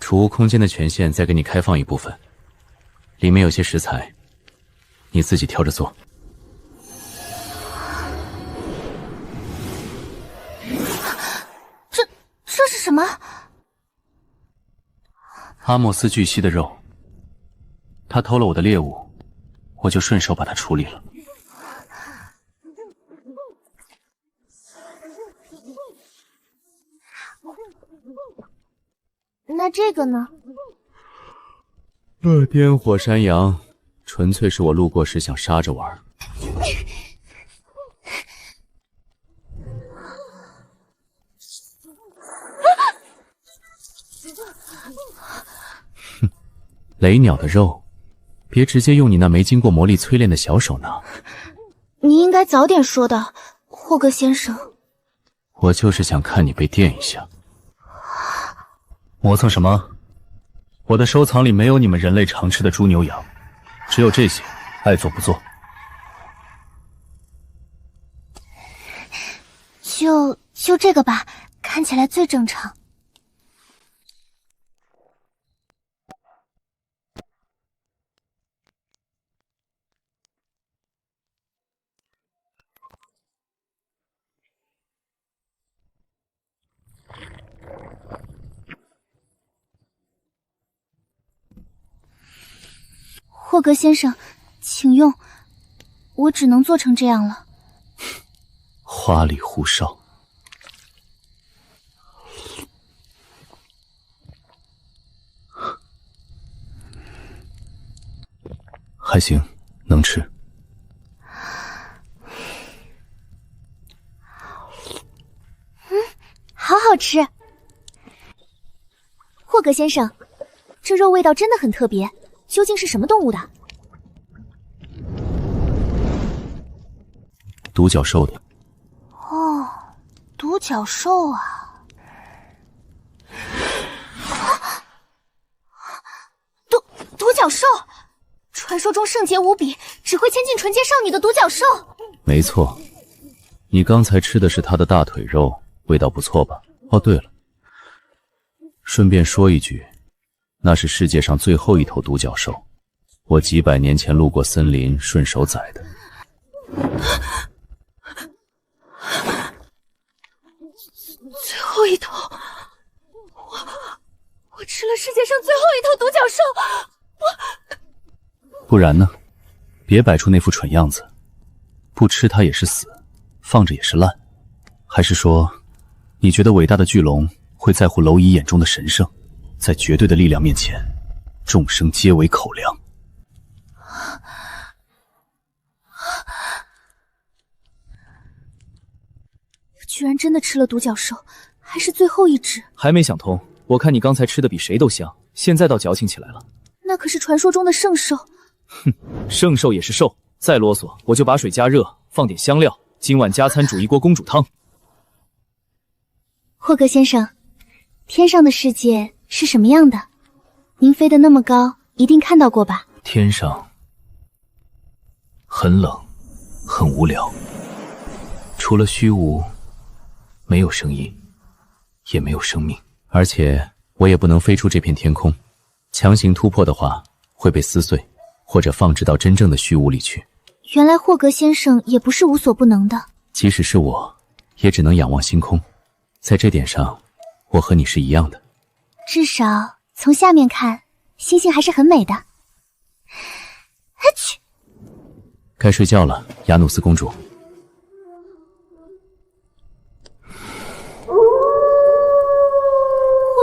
储物空间的权限再给你开放一部分，里面有些食材，你自己挑着做。这是什么？阿莫斯巨蜥的肉，他偷了我的猎物，我就顺手把它处理了。那这个呢？颠火山羊，纯粹是我路过时想杀着玩。哼，雷鸟的肉，别直接用你那没经过魔力淬炼的小手拿。你应该早点说的，霍格先生。我就是想看你被电一下。磨蹭什么？我的收藏里没有你们人类常吃的猪牛羊，只有这些，爱做不做。就这个吧，看起来最正常。霍格先生，请用，我只能做成这样了。花里胡哨。还行，能吃。好好吃。霍格先生，这肉味道真的很特别，究竟是什么动物的？独角兽的。哦，独角兽啊！独角兽，传说中圣洁无比，只会牵进纯洁少女的独角兽。没错，你刚才吃的是它的大腿肉，味道不错吧？哦，对了，顺便说一句，那是世界上最后一头独角兽，我几百年前路过森林，顺手宰的。最后一头，我吃了世界上最后一头独角兽，不然呢？别摆出那副蠢样子，不吃它也是死，放着也是烂。还是说，你觉得伟大的巨龙会在乎蝼蚁眼中的神圣？在绝对的力量面前，众生皆为口粮。我居然真的吃了独角兽，还是最后一只。还没想通，我看你刚才吃的比谁都香，现在倒矫情起来了。那可是传说中的圣兽。哼，圣兽也是兽，再啰嗦我就把水加热，放点香料，今晚加餐煮一锅公主汤。霍格先生，天上的世界是什么样的？您飞得那么高，一定看到过吧？天上很冷，很无聊，除了虚无，没有声音，也没有生命，而且我也不能飞出这片天空，强行突破的话会被撕碎，或者放置到真正的虚无里去。原来霍格先生也不是无所不能的。即使是我，也只能仰望星空。在这点上，我和你是一样的。至少从下面看，星星还是很美的。去，该睡觉了，雅努斯公主。霍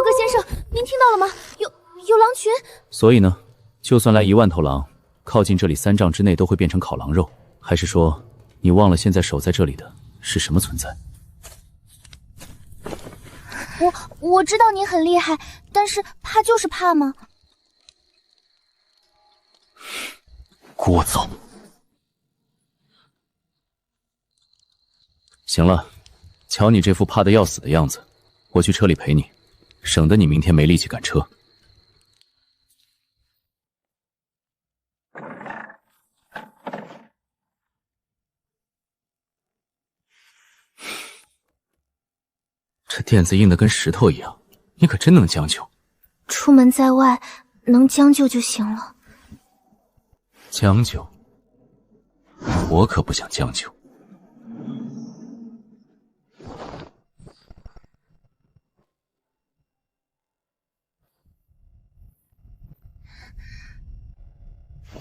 格先生，您听到了吗？有狼群。所以呢，就算来1万头狼，靠近这里3丈之内都会变成烤狼肉。还是说，你忘了现在守在这里的是什么存在？我知道您很厉害，但是怕就是怕吗？聒噪。行了，瞧你这副怕得要死的样子，我去车里陪你，省得你明天没力气赶车。这垫子硬得跟石头一样，你可真能将就。出门在外，能将就就行了。将就？我可不想将就。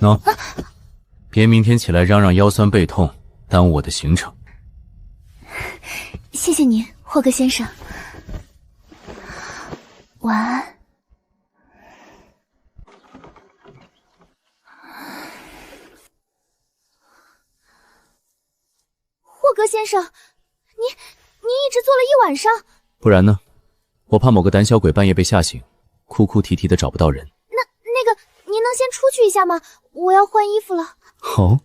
喏，别明天起来嚷嚷腰酸背痛，耽误我的行程。谢谢您，霍格先生。晚安。霍格先生，您一直坐了1晚上。不然呢？我怕某个胆小鬼半夜被吓醒，哭哭啼啼的找不到人。那个，您能先出去一下吗？我要换衣服了。哦，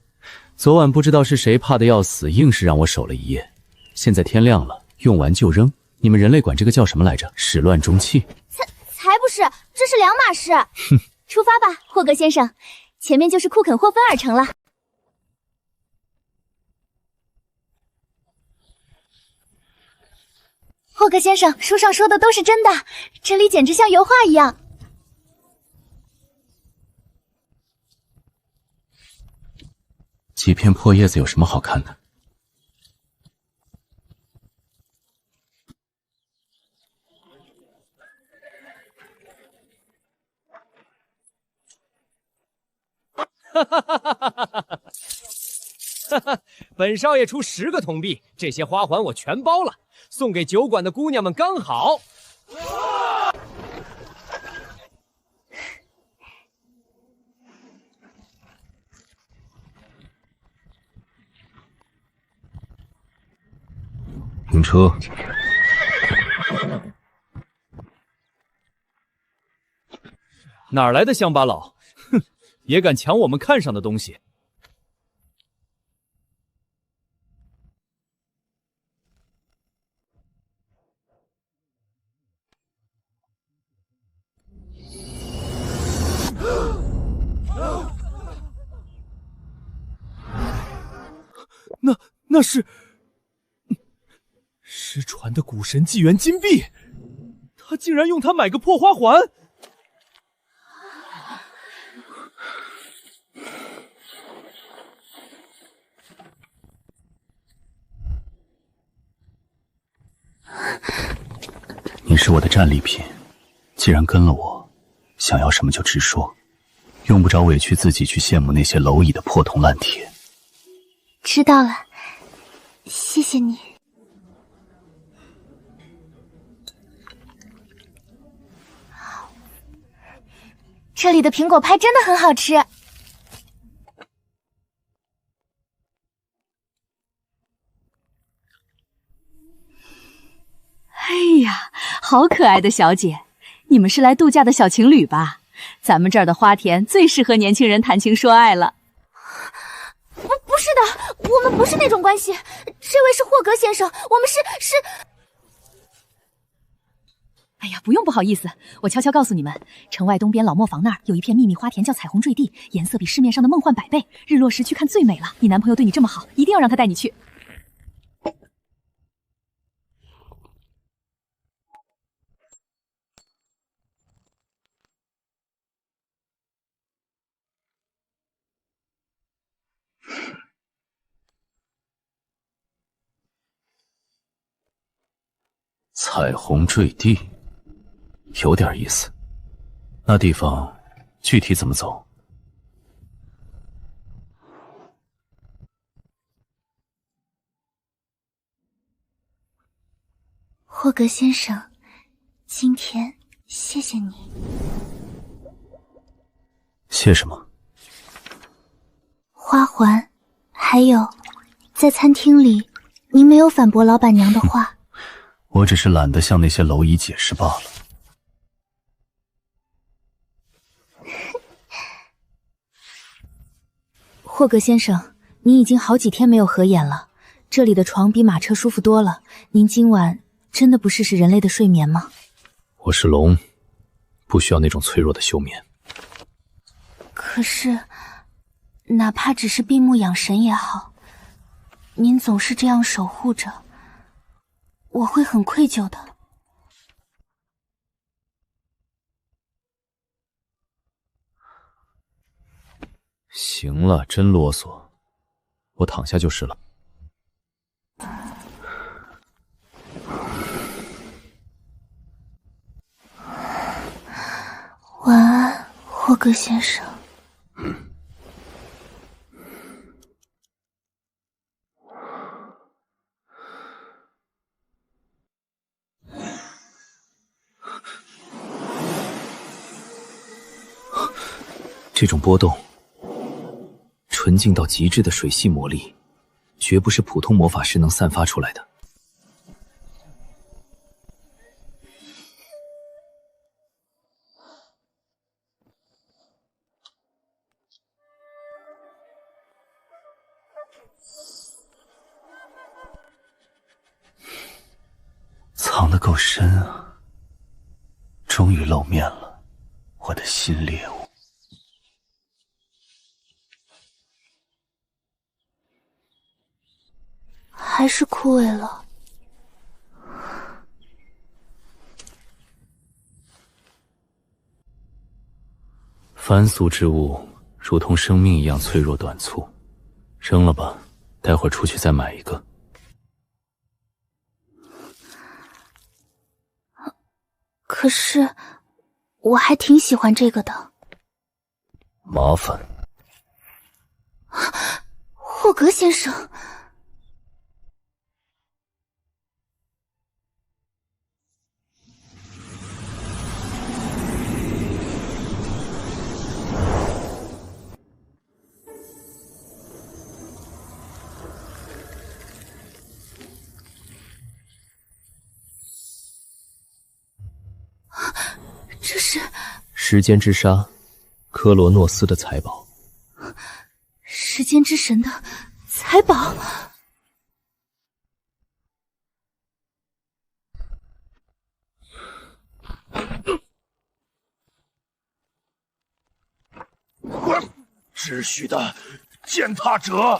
昨晚不知道是谁怕得要死，硬是让我守了一夜。现在天亮了，用完就扔。你们人类管这个叫什么来着？始乱终弃。才不是，这是两码事。哼，出发吧，霍格先生，前面就是库肯霍芬尔城了。霍格先生，书上说的都是真的，这里简直像油画一样。几片破叶子有什么好看的？哈哈哈哈哈哈！本少爷出10个铜币，这些花环我全包了，送给酒馆的姑娘们刚好。停车！哪来的乡巴佬？哼，也敢抢我们看上的东西！那是失传的古神纪元金币，他竟然用它买个破花环！你是我的战利品，既然跟了我，想要什么就直说，用不着委屈自己去羡慕那些蝼蚁的破铜烂铁。知道了，谢谢你。这里的苹果派真的很好吃。哎呀，好可爱的小姐，你们是来度假的小情侣吧？咱们这儿的花田最适合年轻人谈情说爱了。不是的，我们不是那种关系。这位是霍格先生，我们是……不用不好意思，我悄悄告诉你们，城外东边老磨坊那儿有一片秘密花田，叫彩虹坠地，颜色比市面上的梦幻100倍，日落时去看最美了。你男朋友对你这么好，一定要让他带你去。彩虹坠地，有点意思。那地方具体怎么走？霍格先生，今天谢谢你。谢什么？花环，还有，在餐厅里，您没有反驳老板娘的话。我只是懒得向那些蝼蚁解释罢了。霍格先生，您已经好几天没有合眼了，这里的床比马车舒服多了。您今晚真的不试试人类的睡眠吗？我是龙，不需要那种脆弱的休眠。可是，哪怕只是闭目养神也好，您总是这样守护着，我会很愧疚的。行了，真啰嗦，我躺下就是了。晚安，霍格先生。这种波动，纯净到极致的水系魔力，绝不是普通魔法师能散发出来的。藏得够深啊！终于露面了，我的新猎物。还是枯萎了。凡俗之物，如同生命一样脆弱短促，扔了吧，待会儿出去再买一个。可是，我还挺喜欢这个的。麻烦。霍格先生。这是时间之沙，科罗诺斯的财宝。时间之神的财宝。秩序的践踏者，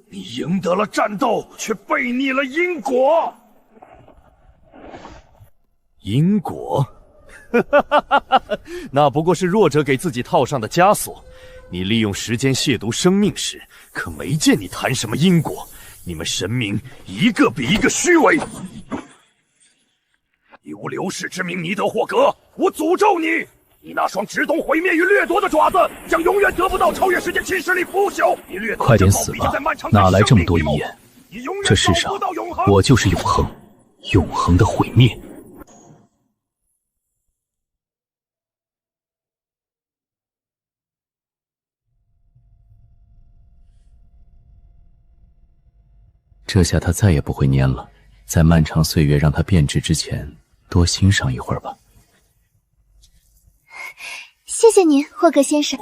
你赢得了战斗，却背逆了因果。因果？那不过是弱者给自己套上的枷锁。你利用时间亵渎生命时，可没见你谈什么因果。你们神明一个比一个虚伪。你无流世之名，尼德霍格，我诅咒你！你那双只懂毁灭与掠夺的爪子，将永远得不到超越时间侵蚀力腐朽。你掠夺快点死吧！哪来这么多遗言？这世上，我就是永恒，永恒的毁灭。这下他再也不会蔫了，在漫长岁月让他变质之前，多欣赏一会儿吧。谢谢您，霍格先生。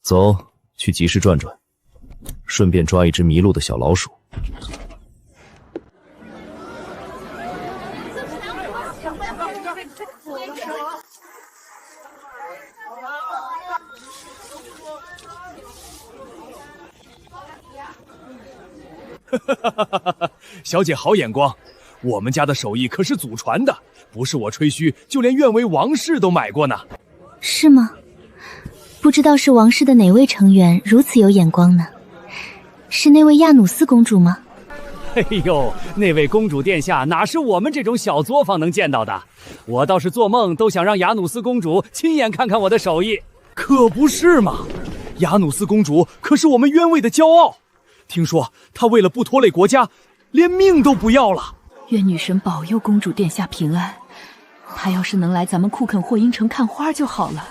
走，去集市转转，顺便抓一只迷路的小老鼠。小姐好眼光，我们家的手艺可是祖传的，不是我吹嘘，就连院尉王氏都买过呢。是吗？不知道是王室的哪位成员如此有眼光呢？是那位亚努斯公主吗？哎呦，那位公主殿下哪是我们这种小作坊能见到的？我倒是做梦都想让雅努斯公主亲眼看看我的手艺。可不是嘛，雅努斯公主可是我们渊卫的骄傲。听说她为了不拖累国家，连命都不要了。愿女神保佑公主殿下平安。她要是能来咱们库肯霍因城看花就好了。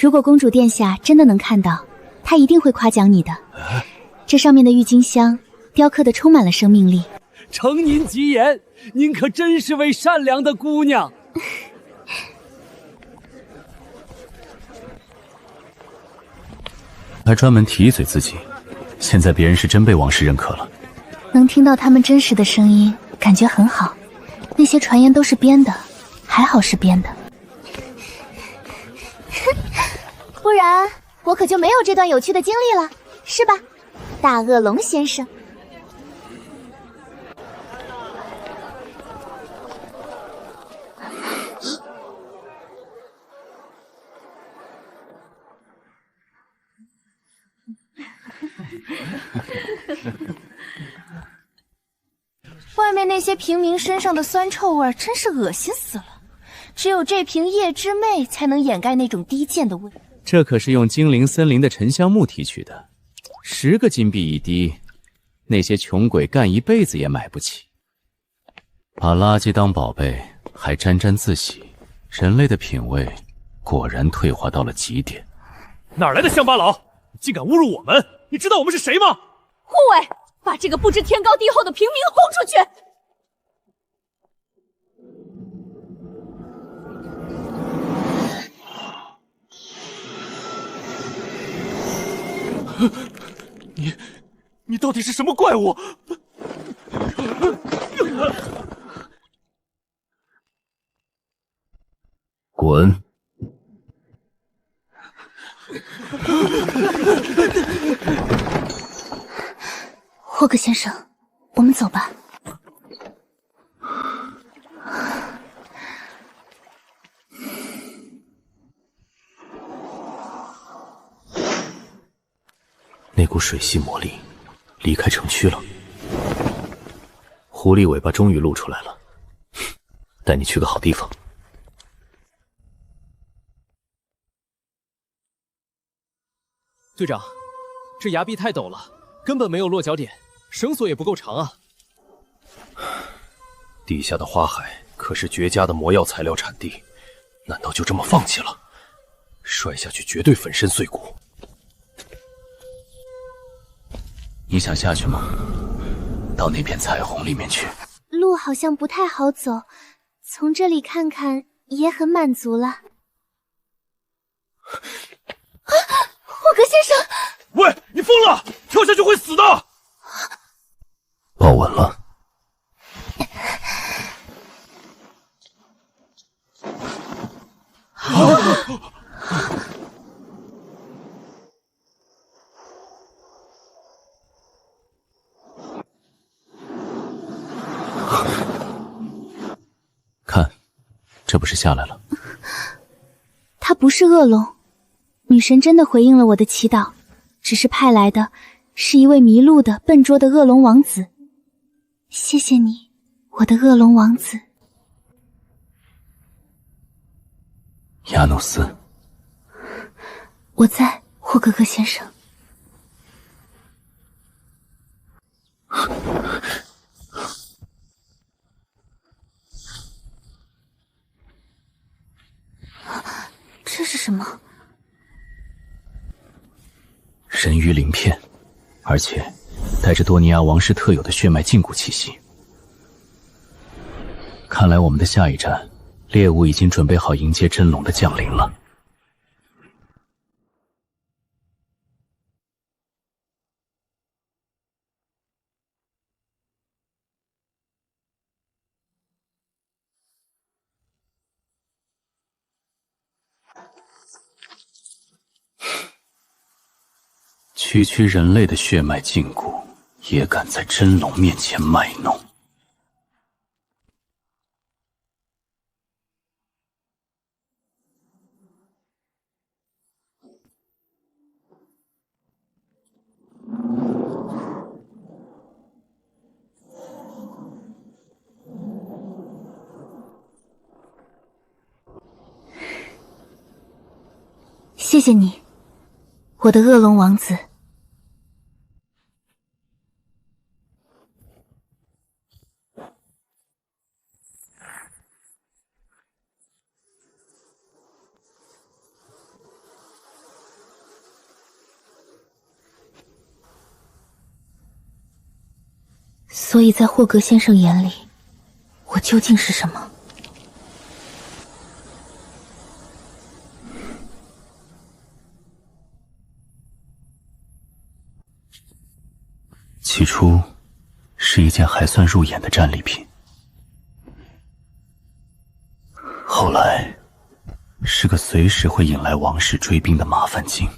如果公主殿下真的能看到，她一定会夸奖你的。这上面的郁金香雕刻的充满了生命力。承您吉言，您可真是位善良的姑娘。还专门提一嘴自己，现在别人是真被王室认可了。能听到他们真实的声音，感觉很好。那些传言都是编的，还好是编的。不然我可就没有这段有趣的经历了，是吧，大恶龙先生？外面那些平民身上的酸臭味真是恶心死了，只有这瓶夜之魅才能掩盖那种低贱的味。这可是用精灵森林的沉香木提取的，10个金币一滴，那些穷鬼干一辈子也买不起。把垃圾当宝贝，还沾沾自喜，人类的品味果然退化到了极点。哪来的乡巴佬，竟敢侮辱我们？你知道我们是谁吗？护卫，把这个不知天高地厚的平民轰出去！你到底是什么怪物？滚！霍克先生，我们走吧。那股水系魔力离开城区了，狐狸尾巴终于露出来了，带你去个好地方。队长，这崖壁太陡了，根本没有落脚点，绳索也不够长啊。地下的花海可是绝佳的魔药材料产地，难道就这么放弃了？摔下去绝对粉身碎骨。你想下去吗？到那片彩虹里面去。路好像不太好走，从这里看看也很满足了。霍格先生，喂，你疯了！跳下去会死的。抱稳了。看，这不是下来了？他不是恶龙，女神真的回应了我的祈祷，只是派来的是一位迷路的笨拙的恶龙王子。谢谢你，我的恶龙王子。亚努斯，我在，霍格格先生。这是什么？人鱼鳞片，而且带着多尼亚王室特有的血脉禁锢气息。看来我们的下一站猎物已经准备好迎接真龙的降临了。区区人类的血脉禁锢，也敢在真龙面前卖弄。谢谢你，我的恶龙王子。所以在霍格先生眼里，我究竟是什么？起初是一件还算入眼的战利品，后来是个随时会引来王室追兵的麻烦精，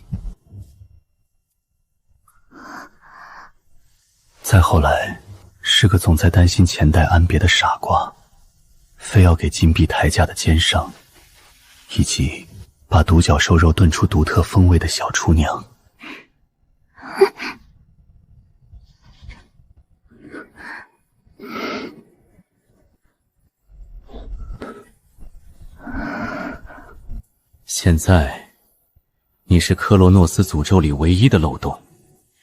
再后来是个总在担心前代安别的傻瓜，非要给金币抬价的奸商，以及把独角兽肉炖出独特风味的小厨娘。现在，你是科罗诺斯诅咒里唯一的漏洞，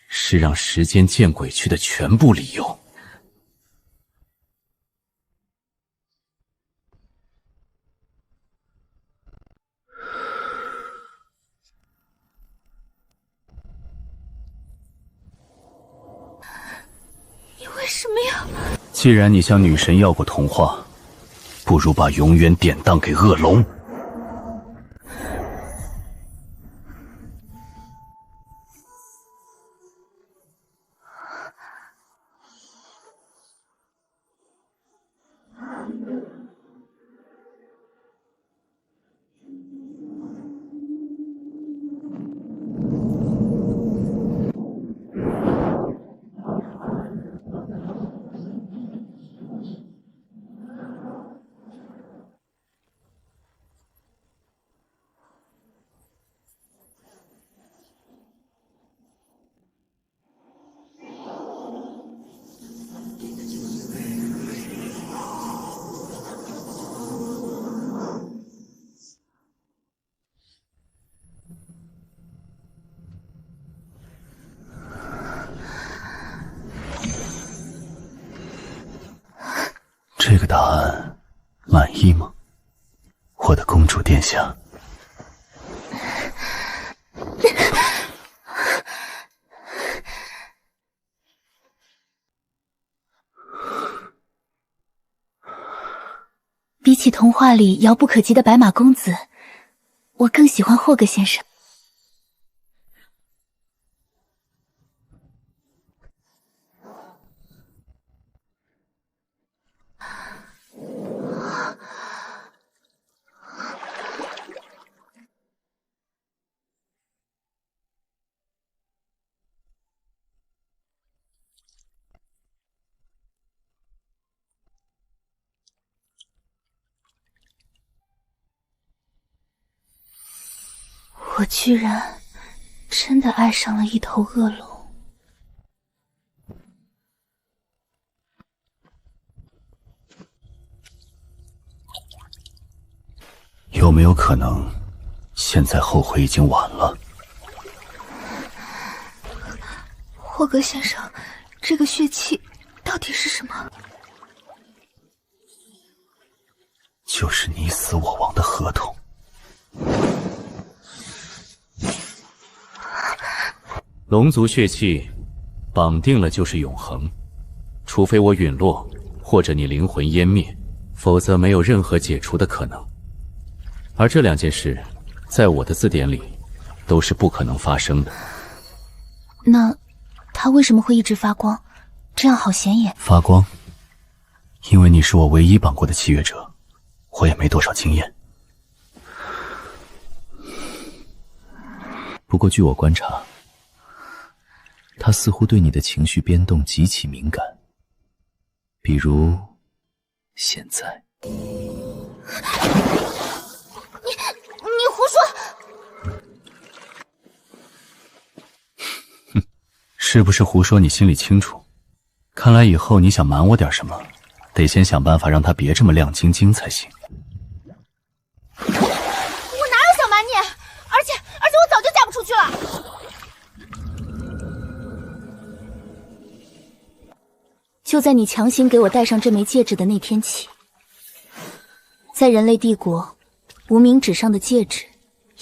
是让时间见鬼去的全部理由。你为什么要？既然你向女神要过童话，不如把永远典当给恶龙。这个答案满意吗，我的公主殿下？比起童话里遥不可及的白马公子，我更喜欢霍格先生。我居然真的爱上了一头恶龙。有没有可能，现在后悔已经晚了？霍格先生，这个血气到底是什么？就是你死我亡的合同。龙族血气绑定了就是永恒，除非我陨落，或者你灵魂湮灭，否则没有任何解除的可能。而这两件事，在我的字典里，都是不可能发生的。那它为什么会一直发光？这样好显眼。发光，因为你是我唯一绑过的契约者，我也没多少经验。不过据我观察，他似乎对你的情绪变动极其敏感，比如现在。你胡说！是不是胡说你心里清楚，看来以后你想瞒我点什么，得先想办法让它别这么亮晶晶才行。我哪有想瞒你？而且我早就嫁不出去了。就在你强行给我戴上这枚戒指的那天起，在人类帝国，无名指上的戒指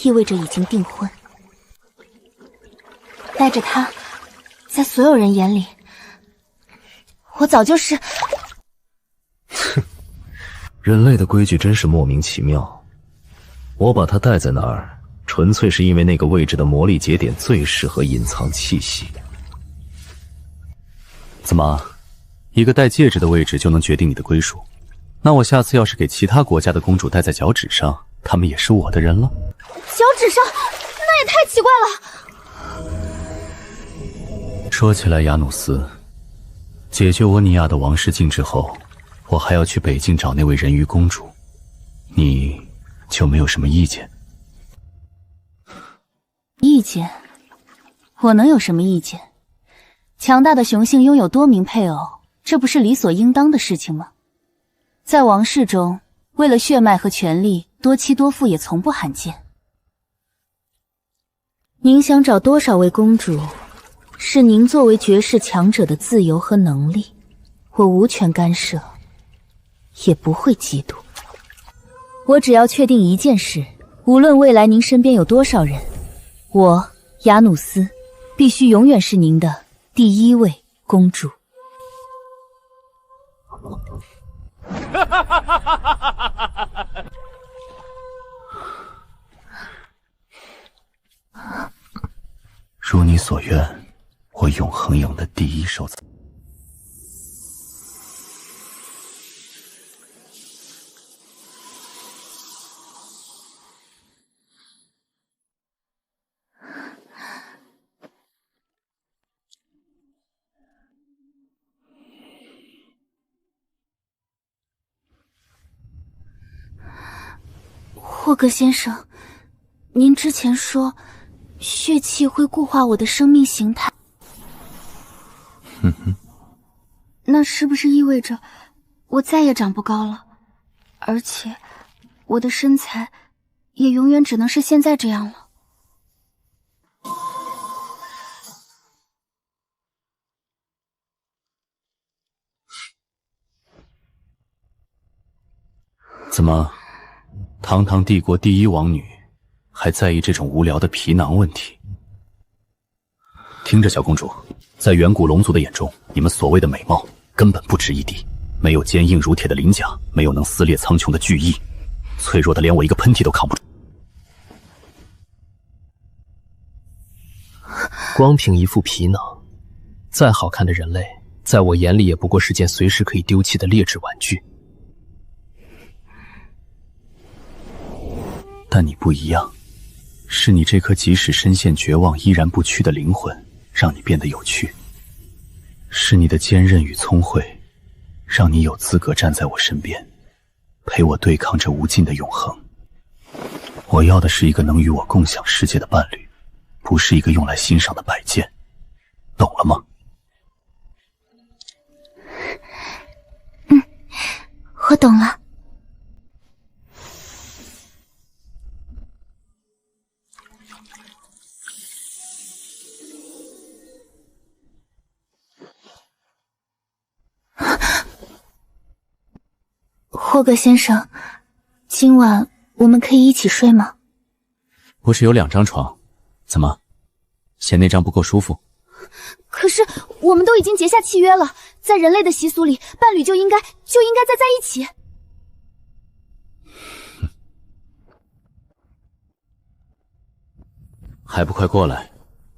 意味着已经订婚。带着它，在所有人眼里，我早就是……哼，人类的规矩真是莫名其妙。我把它戴在那儿，纯粹是因为那个位置的魔力节点最适合隐藏气息。怎么，一个戴戒指的位置就能决定你的归属？那我下次要是给其他国家的公主戴在脚趾上，她们也是我的人了？脚趾上，那也太奇怪了。说起来，雅努斯，解决我尼亚的王室禁制后，我还要去北境找那位人鱼公主，你就没有什么意见？意见？我能有什么意见？强大的雄性拥有多名配偶，这不是理所应当的事情吗？在王室中，为了血脉和权力，多妻多妇也从不罕见。您想找多少位公主，是您作为绝世强者的自由和能力，我无权干涉，也不会嫉妒。我只要确定一件事，无论未来您身边有多少人，我雅努斯必须永远是您的第一位公主。如你所愿，我永恒营的第一收藏。霍格先生，您之前说血气会固化我的生命形态，那是不是意味着我再也长不高了？而且我的身材也永远只能是现在这样了？怎么，堂堂帝国第一王女还在意这种无聊的皮囊问题？听着，小公主，在远古龙族的眼中，你们所谓的美貌根本不值一提，没有坚硬如铁的鳞甲，没有能撕裂苍穹的巨翼，脆弱的连我一个喷嚏都扛不住。光凭一副皮囊，再好看的人类，在我眼里也不过是件随时可以丢弃的劣质玩具。但你不一样，是你这颗即使深陷绝望依然不屈的灵魂，让你变得有趣；是你的坚韧与聪慧，让你有资格站在我身边，陪我对抗这无尽的永恒。我要的是一个能与我共享世界的伴侣，不是一个用来欣赏的摆件，懂了吗？我懂了。霍格先生，今晚我们可以一起睡吗？不是有2张床，怎么，嫌那张不够舒服？可是我们都已经结下契约了，在人类的习俗里，伴侣就应该再在一起。还不快过来，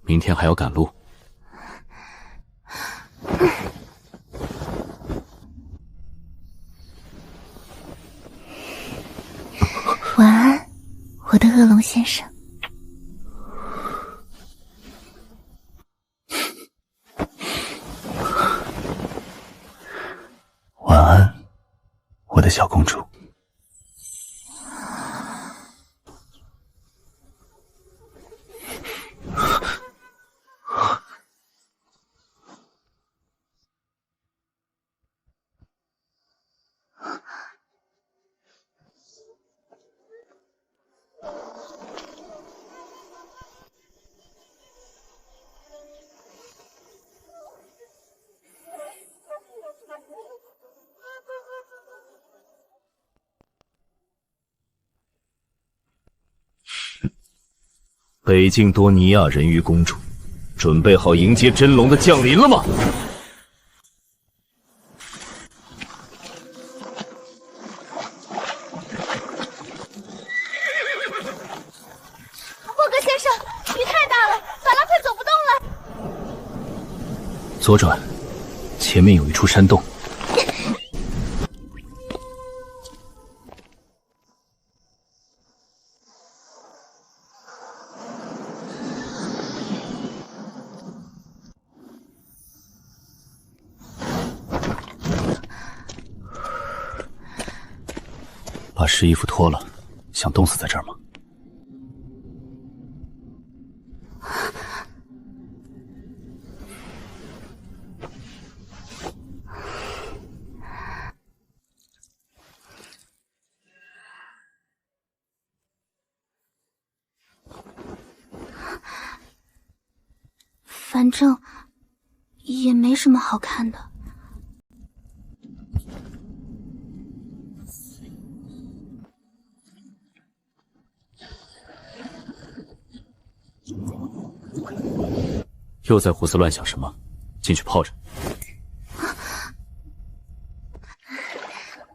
明天还要赶路。晚安，我的恶龙先生。晚安，我的小公主。北境多尼亚人鱼公主，准备好迎接真龙的降临了吗？霍格先生，雨太大了，法拉快走不动了。左转，前面有一处山洞。把湿衣服脱了，想冻死在这儿吗？反正也没什么好看的。又在胡思乱想什么？进去泡着。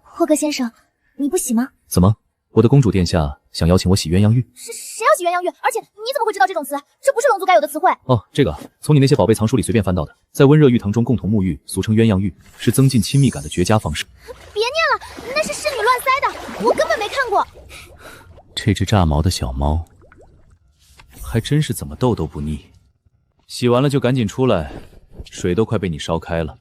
霍格先生，你不洗吗？怎么？我的公主殿下想邀请我洗鸳鸯浴？谁要洗鸳鸯浴？而且你怎么会知道这种词？这不是龙族该有的词汇。哦，这个从你那些宝贝藏书里随便翻到的，在温热浴堂中共同沐浴，俗称鸳鸯浴，是增进亲密感的绝佳方式。别念了，那是侍女乱塞的，我根本没看过。这只炸毛的小猫，还真是怎么逗都不腻。洗完了就赶紧出来，水都快被你烧开了。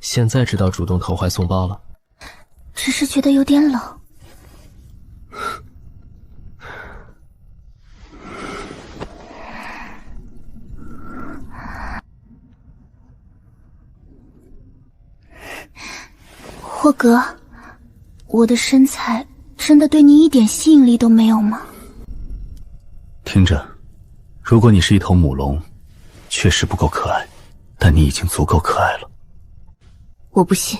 现在知道主动投怀送抱了，只是觉得有点冷。霍格，我的身材真的对你一点吸引力都没有吗？听着，如果你是一头母龙，确实不够可爱，但你已经足够可爱了。我不信。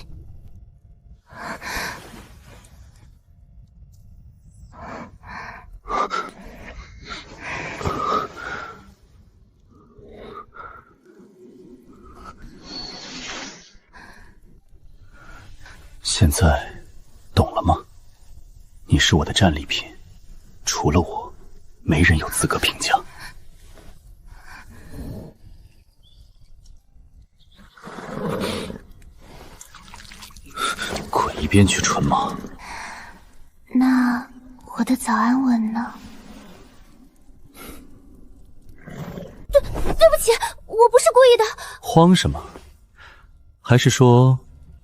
现在懂了吗？你是我的战利品，除了我，没人有资格评价。滚一边去，蠢马！那我的早安吻呢？对不起，我不是故意的。慌什么？还是说，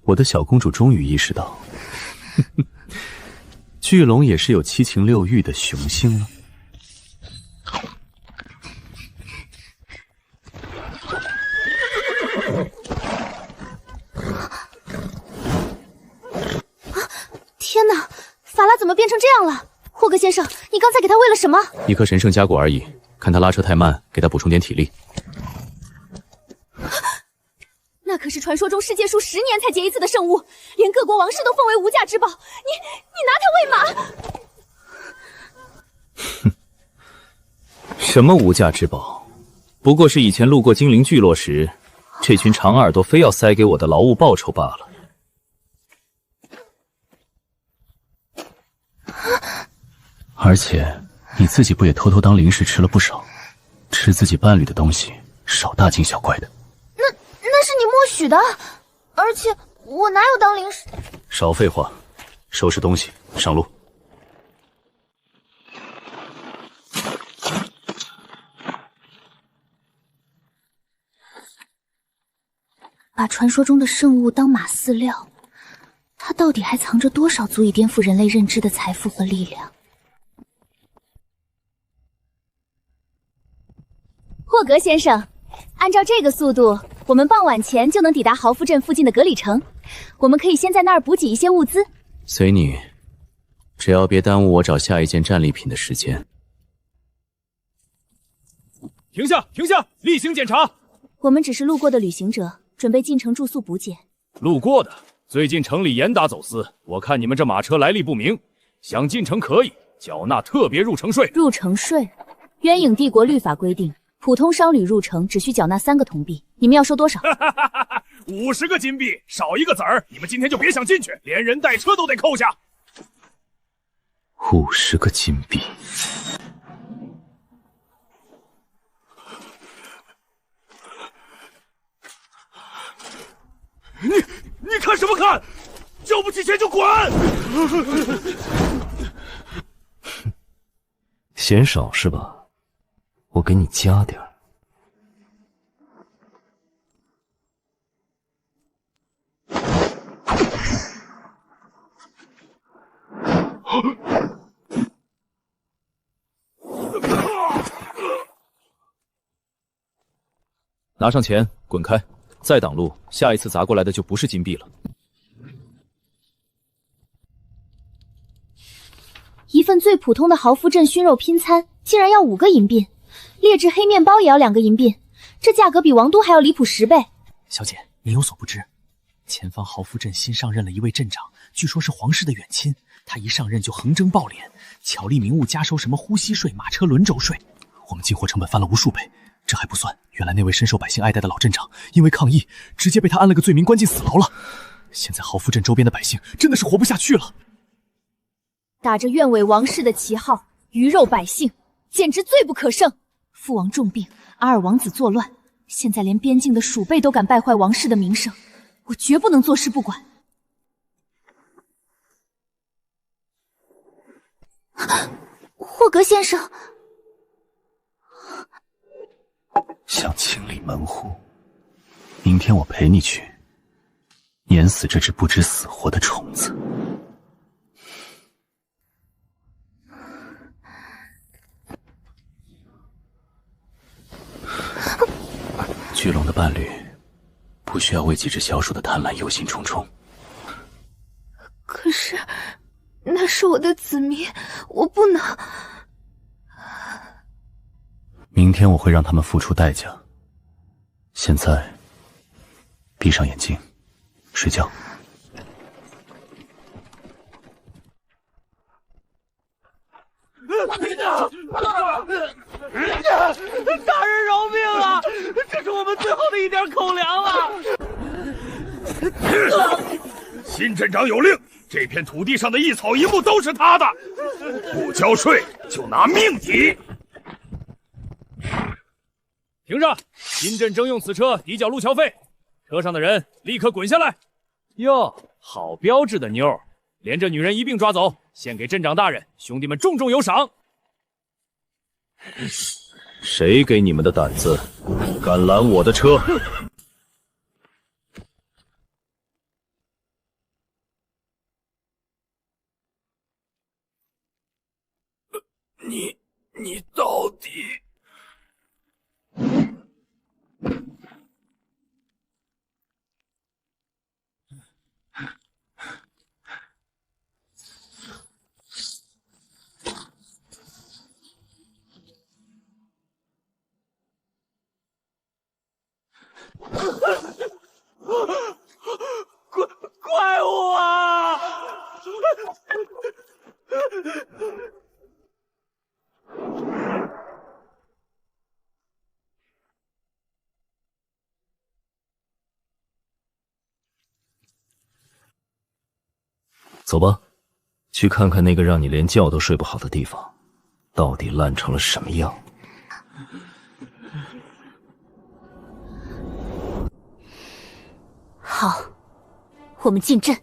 我的小公主终于意识到，巨龙也是有七情六欲的雄性了？天哪，法拉怎么变成这样了？霍格先生，你刚才给他喂了什么？一颗神圣浆果而已，看他拉车太慢，给他补充点体力。那可是传说中世界数10年才结一次的圣物，连各国王室都奉为无价之宝。你拿它喂马？哼，什么无价之宝？不过是以前路过精灵聚落时，这群长耳朵非要塞给我的劳务报酬罢了。而且你自己不也偷偷当零食吃了不少？吃自己伴侣的东西，少大惊小怪的。那是你默许的，而且我哪有当零食？少废话，收拾东西，上路。把传说中的圣物当马饲料，它到底还藏着多少足以颠覆人类认知的财富和力量？霍格先生，按照这个速度，我们傍晚前就能抵达豪夫镇附近的格里城。我们可以先在那儿补给一些物资。随你，只要别耽误我找下一件战利品的时间。停下，停下，例行检查。我们只是路过的旅行者，准备进城住宿补给。路过的，最近城里严打走私，我看你们这马车来历不明，想进城可以缴纳特别入城税。入城税，渊影帝国律法规定，普通商旅入城只需缴纳3个铜币，你们要收多少？50个金币，少1个子儿，你们今天就别想进去，连人带车都得扣下。50个金币。你看什么看？交不起钱就滚！嫌少是吧？我给你加点儿。拿上钱，滚开！再挡路，下一次砸过来的就不是金币了。一份最普通的豪夫镇熏肉拼餐，竟然要5个银币，劣质黑面包也要2个银币，这价格比王都还要离谱10倍。小姐，你有所不知，前方豪夫镇新上任了一位镇长，据说是皇室的远亲。他一上任就横征暴敛，巧立名目加收什么呼吸税、马车轮轴税，我们进货成本翻了无数倍。这还不算，原来那位深受百姓爱戴的老镇长，因为抗议，直接被他安了个罪名，关进死牢了。现在豪夫镇周边的百姓真的是活不下去了。打着愿为王室的旗号，鱼肉百姓，简直罪不可胜。父王重病，阿尔王子作乱，现在连边境的鼠辈都敢败坏王室的名声，我绝不能坐视不管。霍格先生，想清理门户，明天我陪你去，碾死这只不知死活的虫子。巨龙的伴侣不需要为几只小鼠的贪婪忧心忡忡。可是那是我的子民，我不能。明天我会让他们付出代价。现在闭上眼睛，睡觉。大人饶命啊！这是我们最后的一点口粮了。新镇长有令，这片土地上的一草一木都是他的，不交税就拿命抵。停着！新镇征用此车抵缴路桥费，车上的人立刻滚下来。哟，好标致的妞，连这女人一并抓走，献给镇长大人，兄弟们重重有赏。谁给你们的胆子，敢拦我的车？你到底？走吧，去看看那个让你连觉都睡不好的地方，到底烂成了什么样。好，我们进阵。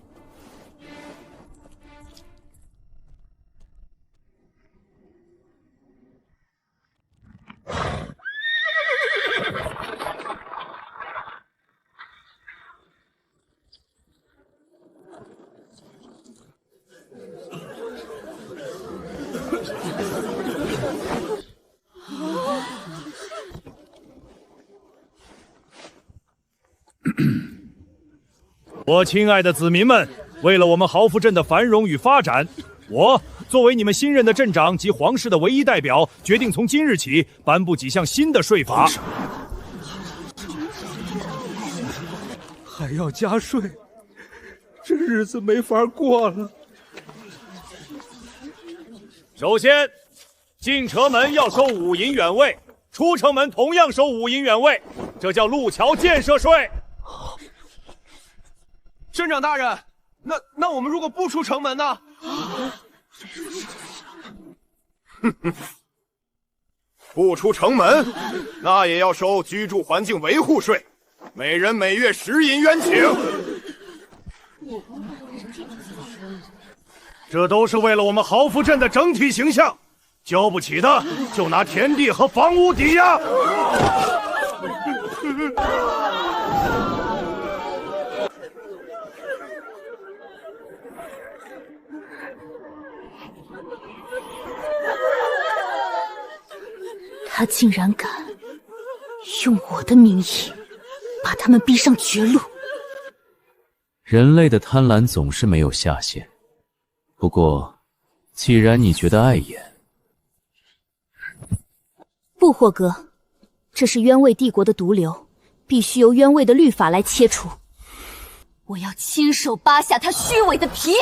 我亲爱的子民们，为了我们豪福镇的繁荣与发展，我作为你们新任的镇长及皇室的唯一代表，决定从今日起颁布几项新的税法。还要加税，这日子没法过了。首先，进城门要收5银原位，出城门同样收5银原位，这叫路桥建设税。镇长大人，那我们如果不出城门呢？不出城门，那也要收居住环境维护税，每人每月10银元请。这都是为了我们豪福镇的整体形象，交不起的就拿田地和房屋抵押。他竟然敢用我的名义把他们逼上绝路！人类的贪婪总是没有下限。不过，既然你觉得碍眼，不，霍格，这是渊卫帝国的毒瘤，必须由渊卫的律法来切除。我要亲手扒下他虚伪的皮！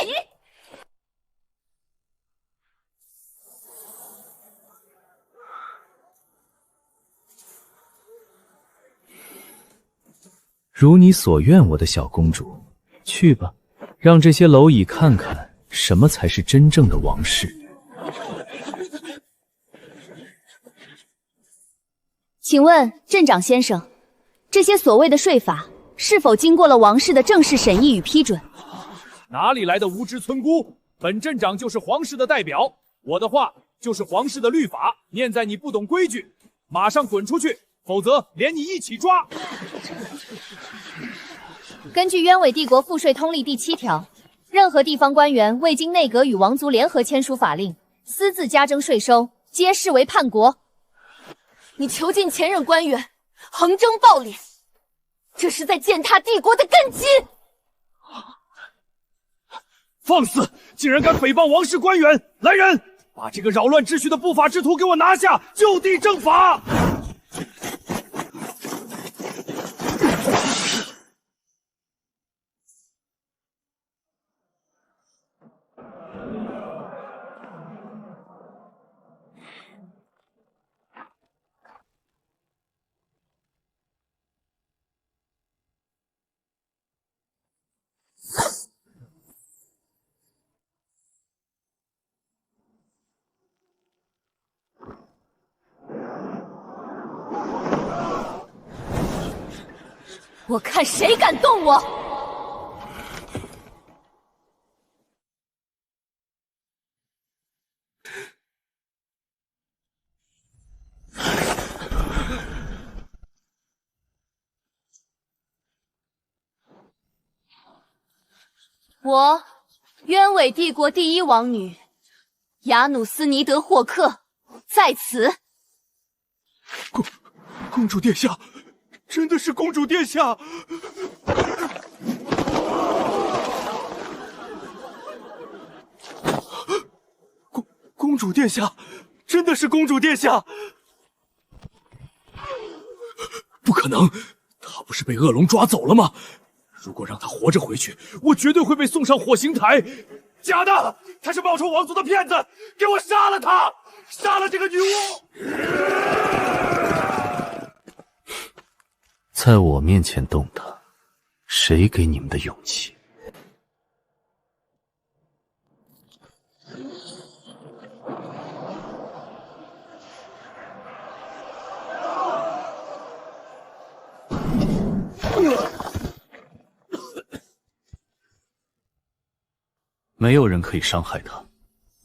如你所愿，我的小公主，去吧，让这些蝼蚁看看什么才是真正的王室。请问镇长先生，这些所谓的税法是否经过了王室的正式审议与批准？哪里来的无知村姑？本镇长就是皇室的代表，我的话就是皇室的律法，念在你不懂规矩，马上滚出去，否则连你一起抓。根据渊伟帝国赋税通例第7条，任何地方官员未经内阁与王族联合签署法令，私自加征税收，皆视为叛国。你囚禁前任官员，横征暴敛，这是在践踏帝国的根基！放肆！竟然敢诽谤王室官员！来人，把这个扰乱秩序的不法之徒给我拿下，就地正法！我看谁敢动我！我，渊伟帝国第1王女雅努斯尼德霍克在此。公主殿下，真的是公主殿下！公主殿下，真的是公主殿下！不可能，他不是被恶龙抓走了吗？如果让他活着回去，我绝对会被送上火刑台。假的，他是报仇王族的骗子！给我杀了他！杀了这个女巫！在我面前动他，谁给你们的勇气？没有人可以伤害他，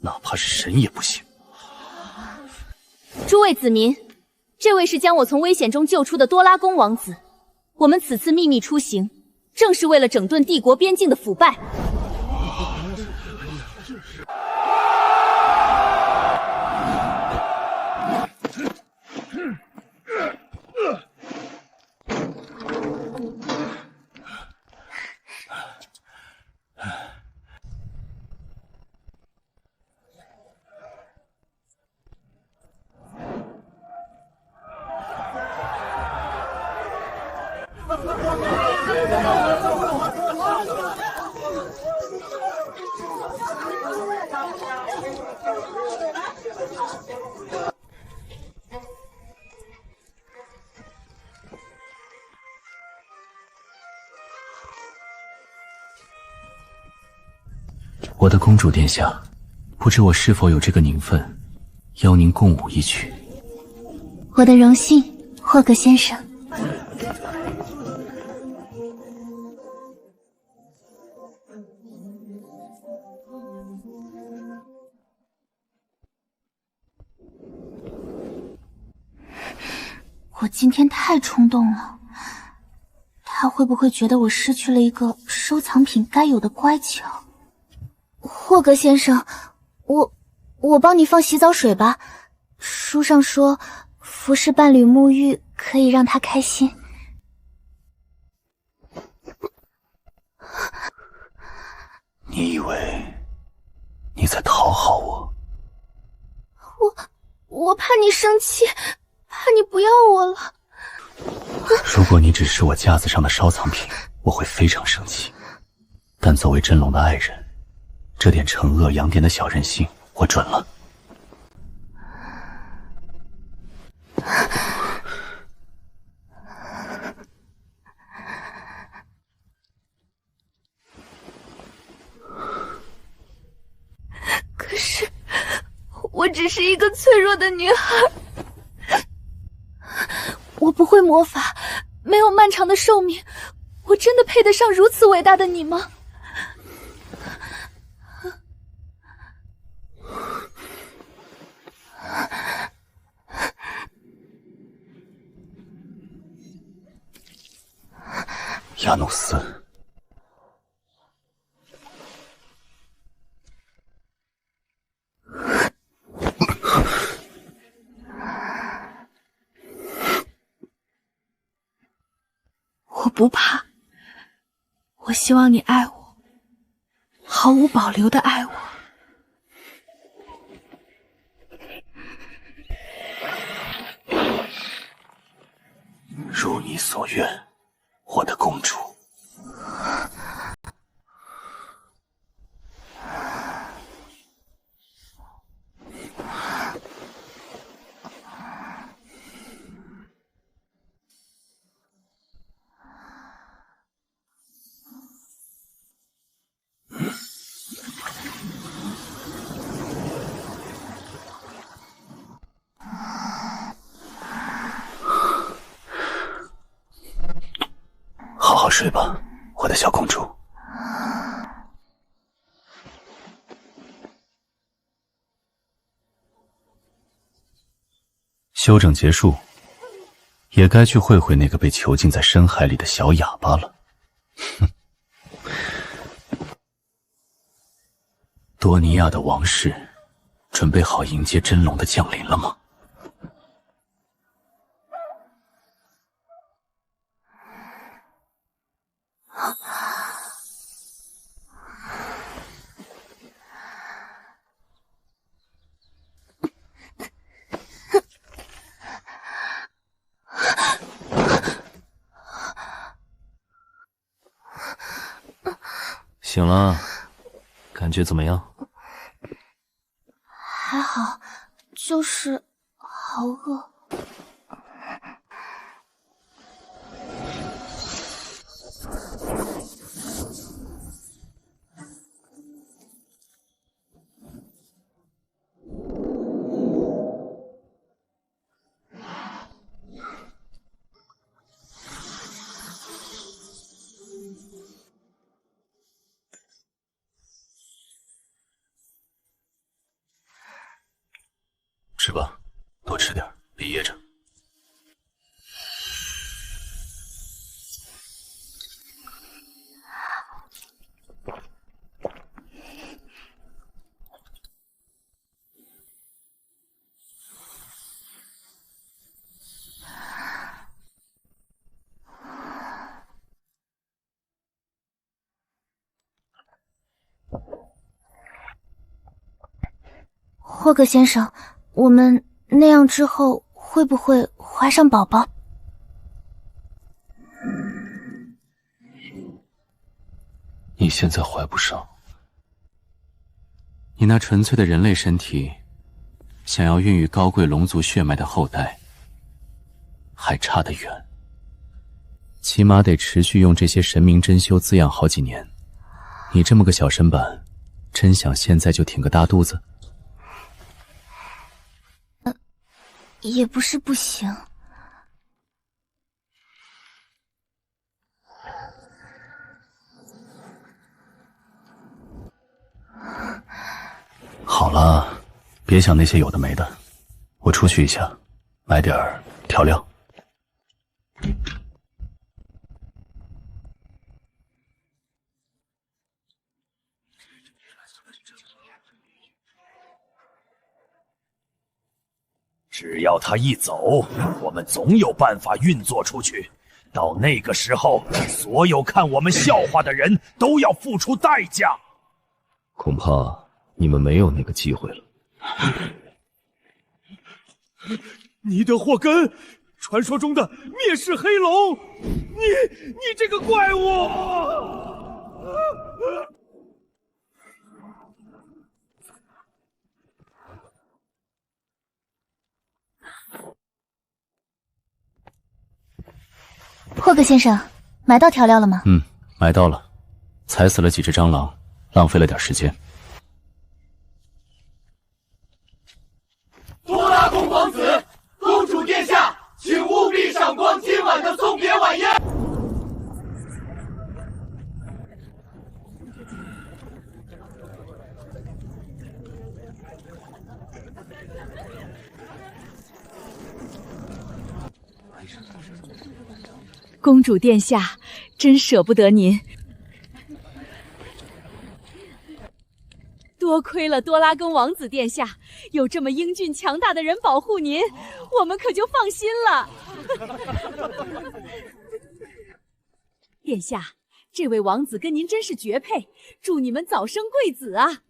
哪怕是神也不行。诸位子民，这位是将我从危险中救出的多拉宫王子。我们此次秘密出行，正是为了整顿帝国边境的腐败。我的公主殿下，不知我是否有这个名分，邀您共舞一曲。我的荣幸，霍格先生。我今天太冲动了，他会不会觉得我失去了一个收藏品该有的乖巧？霍格先生，我帮你放洗澡水吧。书上说，服侍伴侣沐浴可以让他开心。你以为你在讨好我？我怕你生气，怕你不要我了。如果你只是我架子上的收藏品，我会非常生气。但作为真龙的爱人，这点惩恶扬典的小任性，我准了。可是，我只是一个脆弱的女孩，我不会魔法，没有漫长的寿命，我真的配得上如此伟大的你吗？亚努斯，我不怕，我希望你爱我，毫无保留的爱我。如你所愿，我的公主。好好睡吧，我的小公主。休整结束，也该去会会那个被囚禁在深海里的小哑巴了。哼，多尼亚的王室准备好迎接真龙的降临了吗？醒了，感觉怎么样？还好，就是好饿。霍格先生，我们那样之后会不会怀上宝宝？你现在怀不上。你那纯粹的人类身体，想要孕育高贵龙族血脉的后代，还差得远。起码得持续用这些神明珍馐滋养好几年。你这么个小身板，真想现在就挺个大肚子？也不是不行。好了，别想那些有的没的，我出去一下，买点调料。只要他一走，我们总有办法运作出去。到那个时候，所有看我们笑话的人都要付出代价。恐怕你们没有那个机会了。尼德霍根，传说中的灭世黑龙，你这个怪物！霍格先生，买到调料了吗？买到了，踩死了几只蟑螂，浪费了点时间。多拉宫皇子，公主殿下，请务必赏光今晚的送别晚宴。公主殿下，真舍不得您。多亏了多拉宫王子殿下，有这么英俊强大的人保护您，我们可就放心了。殿下，这位王子跟您真是绝配，祝你们早生贵子啊！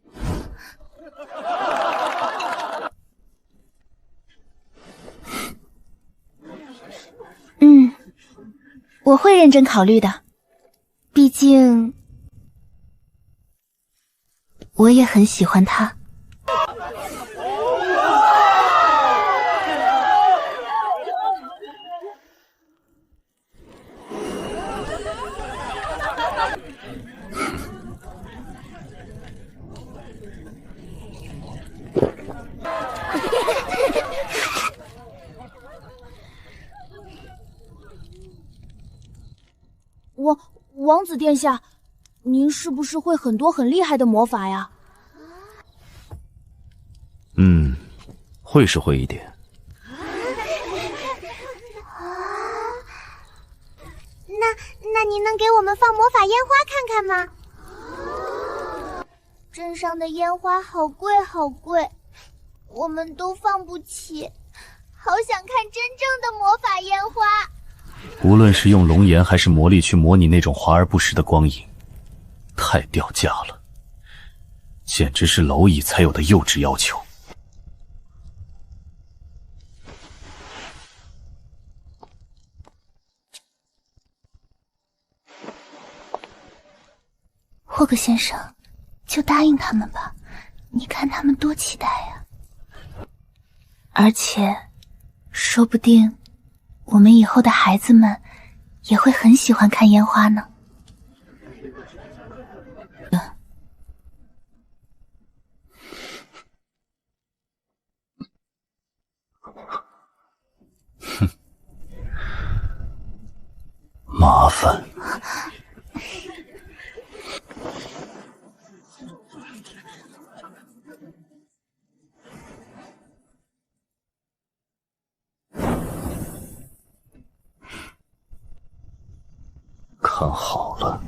我会认真考虑的，毕竟我也很喜欢他。王子殿下，您是不是会很多很厉害的魔法呀？会是会一点。那您能给我们放魔法烟花看看吗？镇上的烟花好贵好贵，我们都放不起，好想看真正的魔法烟花。无论是用龙岩还是魔力去模拟那种华而不实的光影，太掉价了，简直是蝼蚁才有的幼稚要求。霍格先生，就答应他们吧，你看他们多期待呀！而且，说不定我们以后的孩子们也会很喜欢看烟花呢。麻烦。看好了。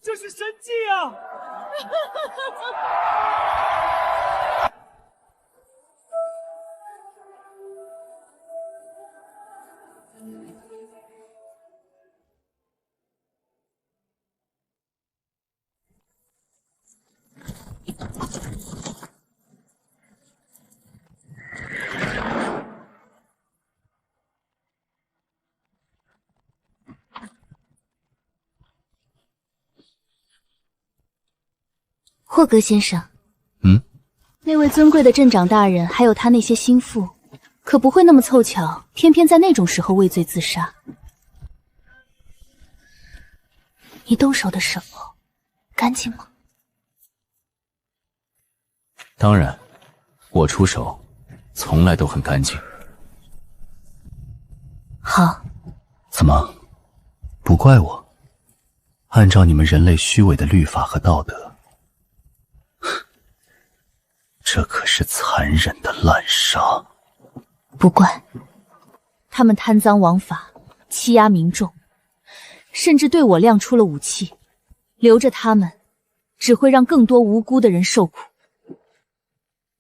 这是神迹啊！霍格先生，那位尊贵的镇长大人，还有他那些心腹，可不会那么凑巧，偏偏在那种时候畏罪自杀。你动手的时候，干净吗？当然，我出手从来都很干净。好。怎么，不怪我？按照你们人类虚伪的律法和道德，这可是残忍的滥杀。不怪，他们贪赃枉法，欺压民众，甚至对我亮出了武器。留着他们，只会让更多无辜的人受苦。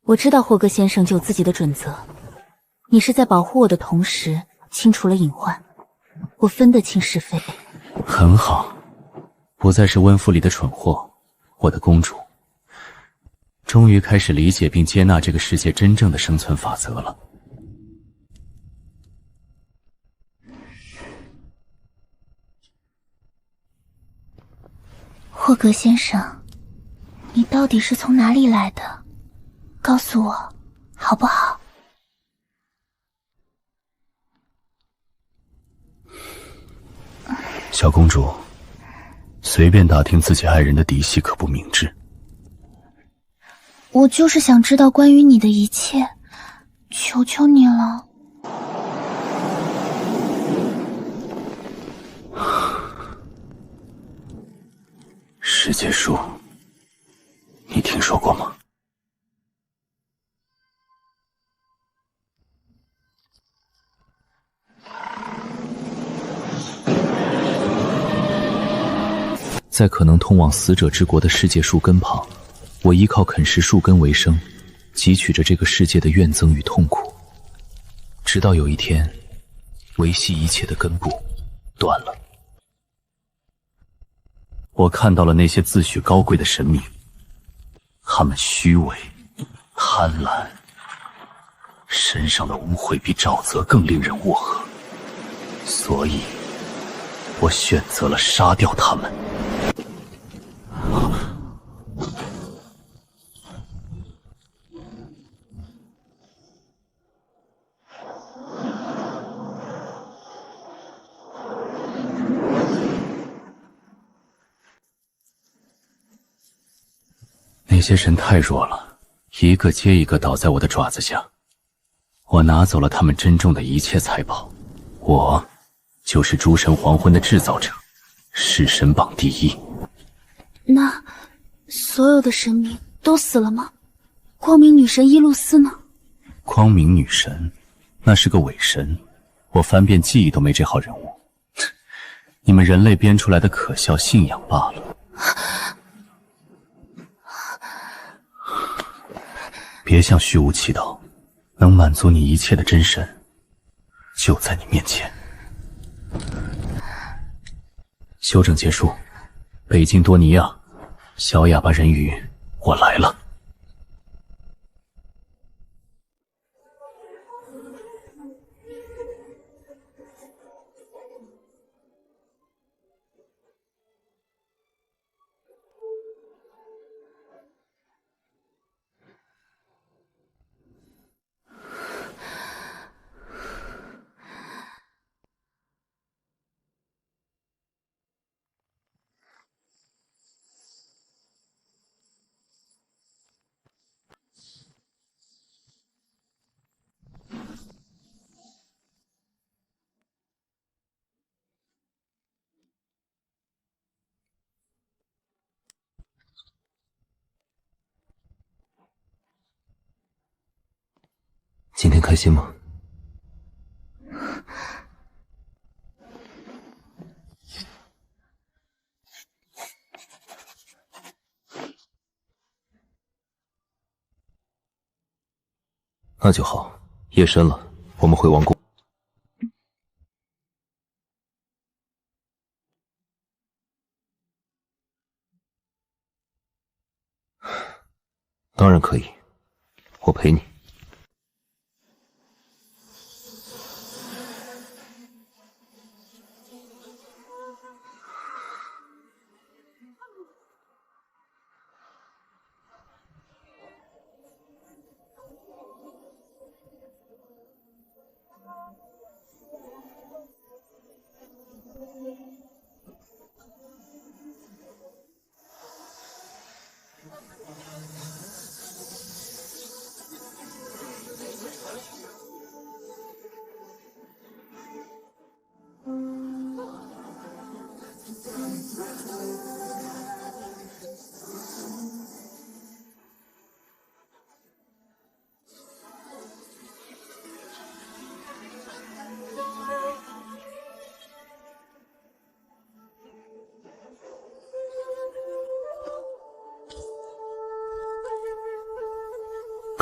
我知道霍格先生有自己的准则，你是在保护我的同时清除了隐患，我分得清是非。很好，不再是温府里的蠢货，我的公主。终于开始理解并接纳这个世界真正的生存法则了。霍格先生，你到底是从哪里来的？告诉我，好不好？小公主，随便打听自己爱人的底细可不明智。我就是想知道关于你的一切，求求你了。世界树，你听说过吗？在可能通往死者之国的世界树根旁，我依靠啃食树根为生，汲取着这个世界的怨憎与痛苦，直到有一天，维系一切的根部断了。我看到了那些自诩高贵的神明，他们虚伪、贪婪，身上的污秽比沼泽更令人恶恶，所以，我选择了杀掉他们。那些神太弱了，一个接一个倒在我的爪子下。我拿走了他们珍重的一切财宝，我就是诸神黄昏的制造者，弑神榜第一。那所有的神明都死了吗？光明女神伊露丝呢？光明女神，那是个伪神，我翻遍记忆都没这号人物。你们人类编出来的可笑信仰罢了。别向虚无祈祷，能满足你一切的真神就在你面前。休整结束，北京多尼亚，小哑巴人鱼，我来了。今天开心吗？那就好，夜深了，我们回王宫。当然可以，我陪你。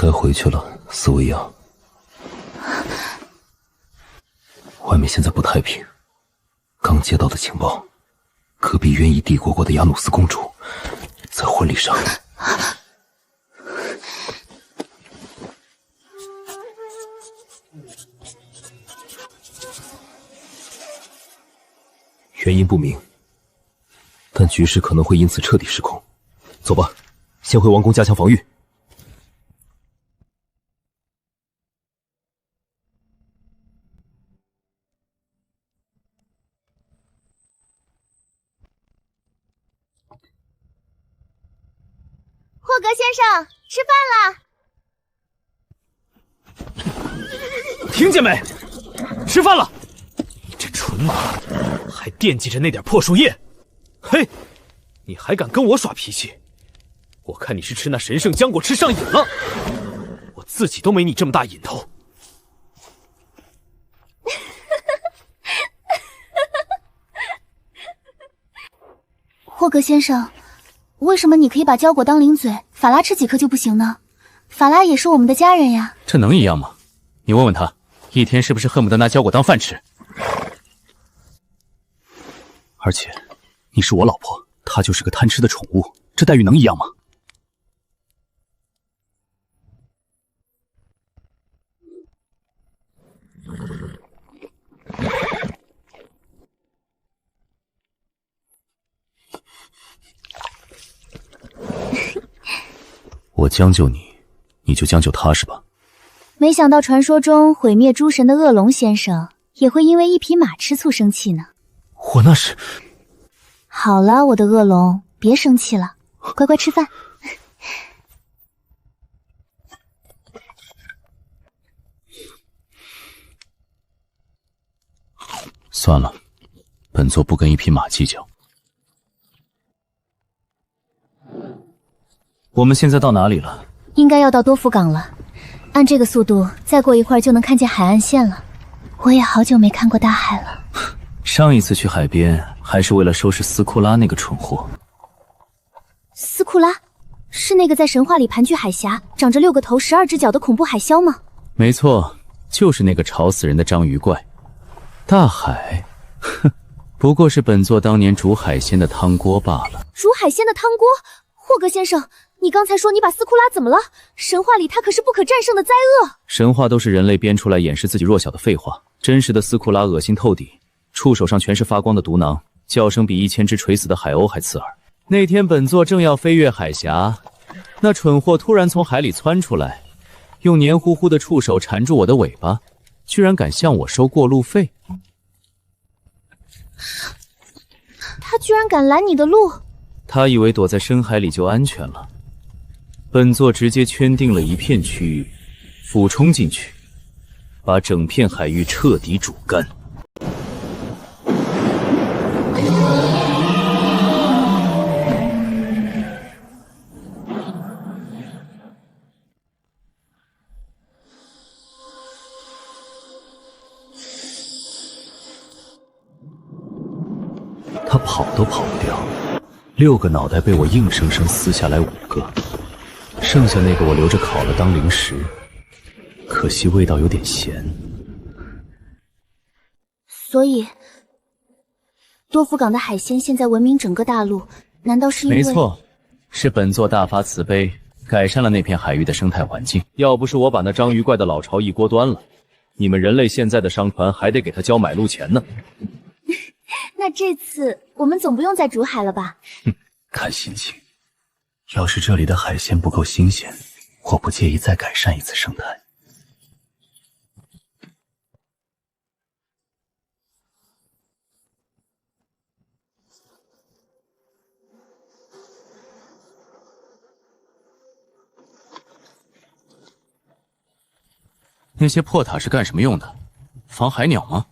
该回去了，斯维亚。外面现在不太平，刚接到的情报，隔壁渊翼帝国的雅努斯公主在婚礼上。原因不明，但局势可能会因此彻底失控。走吧，先回王宫加强防御。霍格先生，吃饭啦！听见没？吃饭了！你这蠢马，还惦记着那点破树叶！嘿，你还敢跟我耍脾气？我看你是吃那神圣浆果吃上瘾了。我自己都没你这么大瘾头。霍格先生，为什么你可以把胶果当零嘴，法拉吃几颗就不行呢？法拉也是我们的家人呀。这能一样吗？你问问他，一天是不是恨不得拿胶果当饭吃？而且，你是我老婆，她就是个贪吃的宠物，这待遇能一样吗？我将就你，你就将就他是吧？没想到传说中毁灭诸神的恶龙先生也会因为一匹马吃醋生气呢。我那是……好了，我的恶龙，别生气了，乖乖吃饭。算了，本座不跟一匹马计较。我们现在到哪里了？应该要到多福港了。按这个速度，再过一会儿就能看见海岸线了。我也好久没看过大海了。上一次去海边还是为了收拾斯库拉那个蠢货。斯库拉是那个在神话里盘踞海峡、长着6个头、12只脚的恐怖海枭吗？没错，就是那个吵死人的章鱼怪。大海，哼，不过是本座当年煮海鲜的汤锅罢了。煮海鲜的汤锅？霍格先生，你刚才说你把斯库拉怎么了？神话里他可是不可战胜的灾厄。神话都是人类编出来掩饰自己弱小的废话，真实的斯库拉恶心透顶，触手上全是发光的毒囊，叫声比1000只垂死的海鸥还刺耳。那天本座正要飞越海峡，那蠢货突然从海里窜出来，用黏糊糊的触手缠住我的尾巴，居然敢向我收过路费。他居然敢拦你的路！他以为躲在深海里就安全了，本座直接圈定了一片区域，俯冲进去，把整片海域彻底煮干。他跑都跑不掉，6个脑袋被我硬生生撕下来5个，剩下那个我留着烤了当零食。可惜味道有点咸。所以，多福港的海鲜现在闻名整个大陆，难道是因为？没错，是本座大发慈悲，改善了那片海域的生态环境。要不是我把那章鱼怪的老巢一锅端了，你们人类现在的商船还得给他交买路钱呢。那这次我们总不用再煮海了吧？看心情，要是这里的海鲜不够新鲜，我不介意再改善一次生态。那些破塔是干什么用的？防海鸟吗？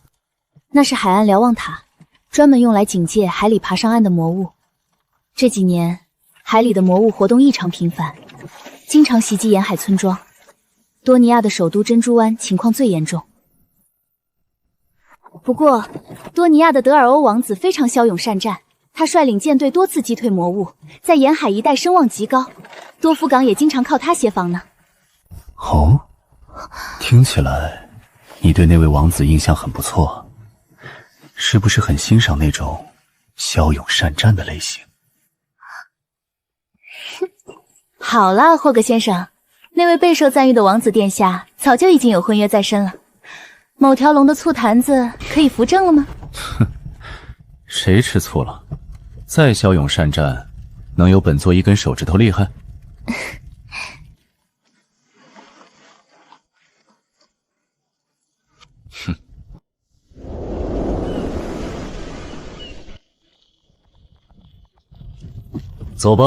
那是海岸瞭望塔，专门用来警戒海里爬上岸的魔物。这几年，海里的魔物活动异常频繁，经常袭击沿海村庄。多尼亚的首都珍珠湾情况最严重。不过，多尼亚的德尔欧王子非常骁勇善战，他率领舰队多次击退魔物，在沿海一带声望极高。多福港也经常靠他协防呢。哦。听起来，你对那位王子印象很不错，是不是很欣赏那种骁勇善战的类型？好了，霍格先生，那位备受赞誉的王子殿下早就已经有婚约在身了。某条龙的醋坛子可以扶正了吗？哼，谁吃醋了？再骁勇善战，能有本座一根手指头厉害？走吧，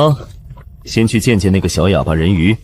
先去见见那个小哑巴人鱼。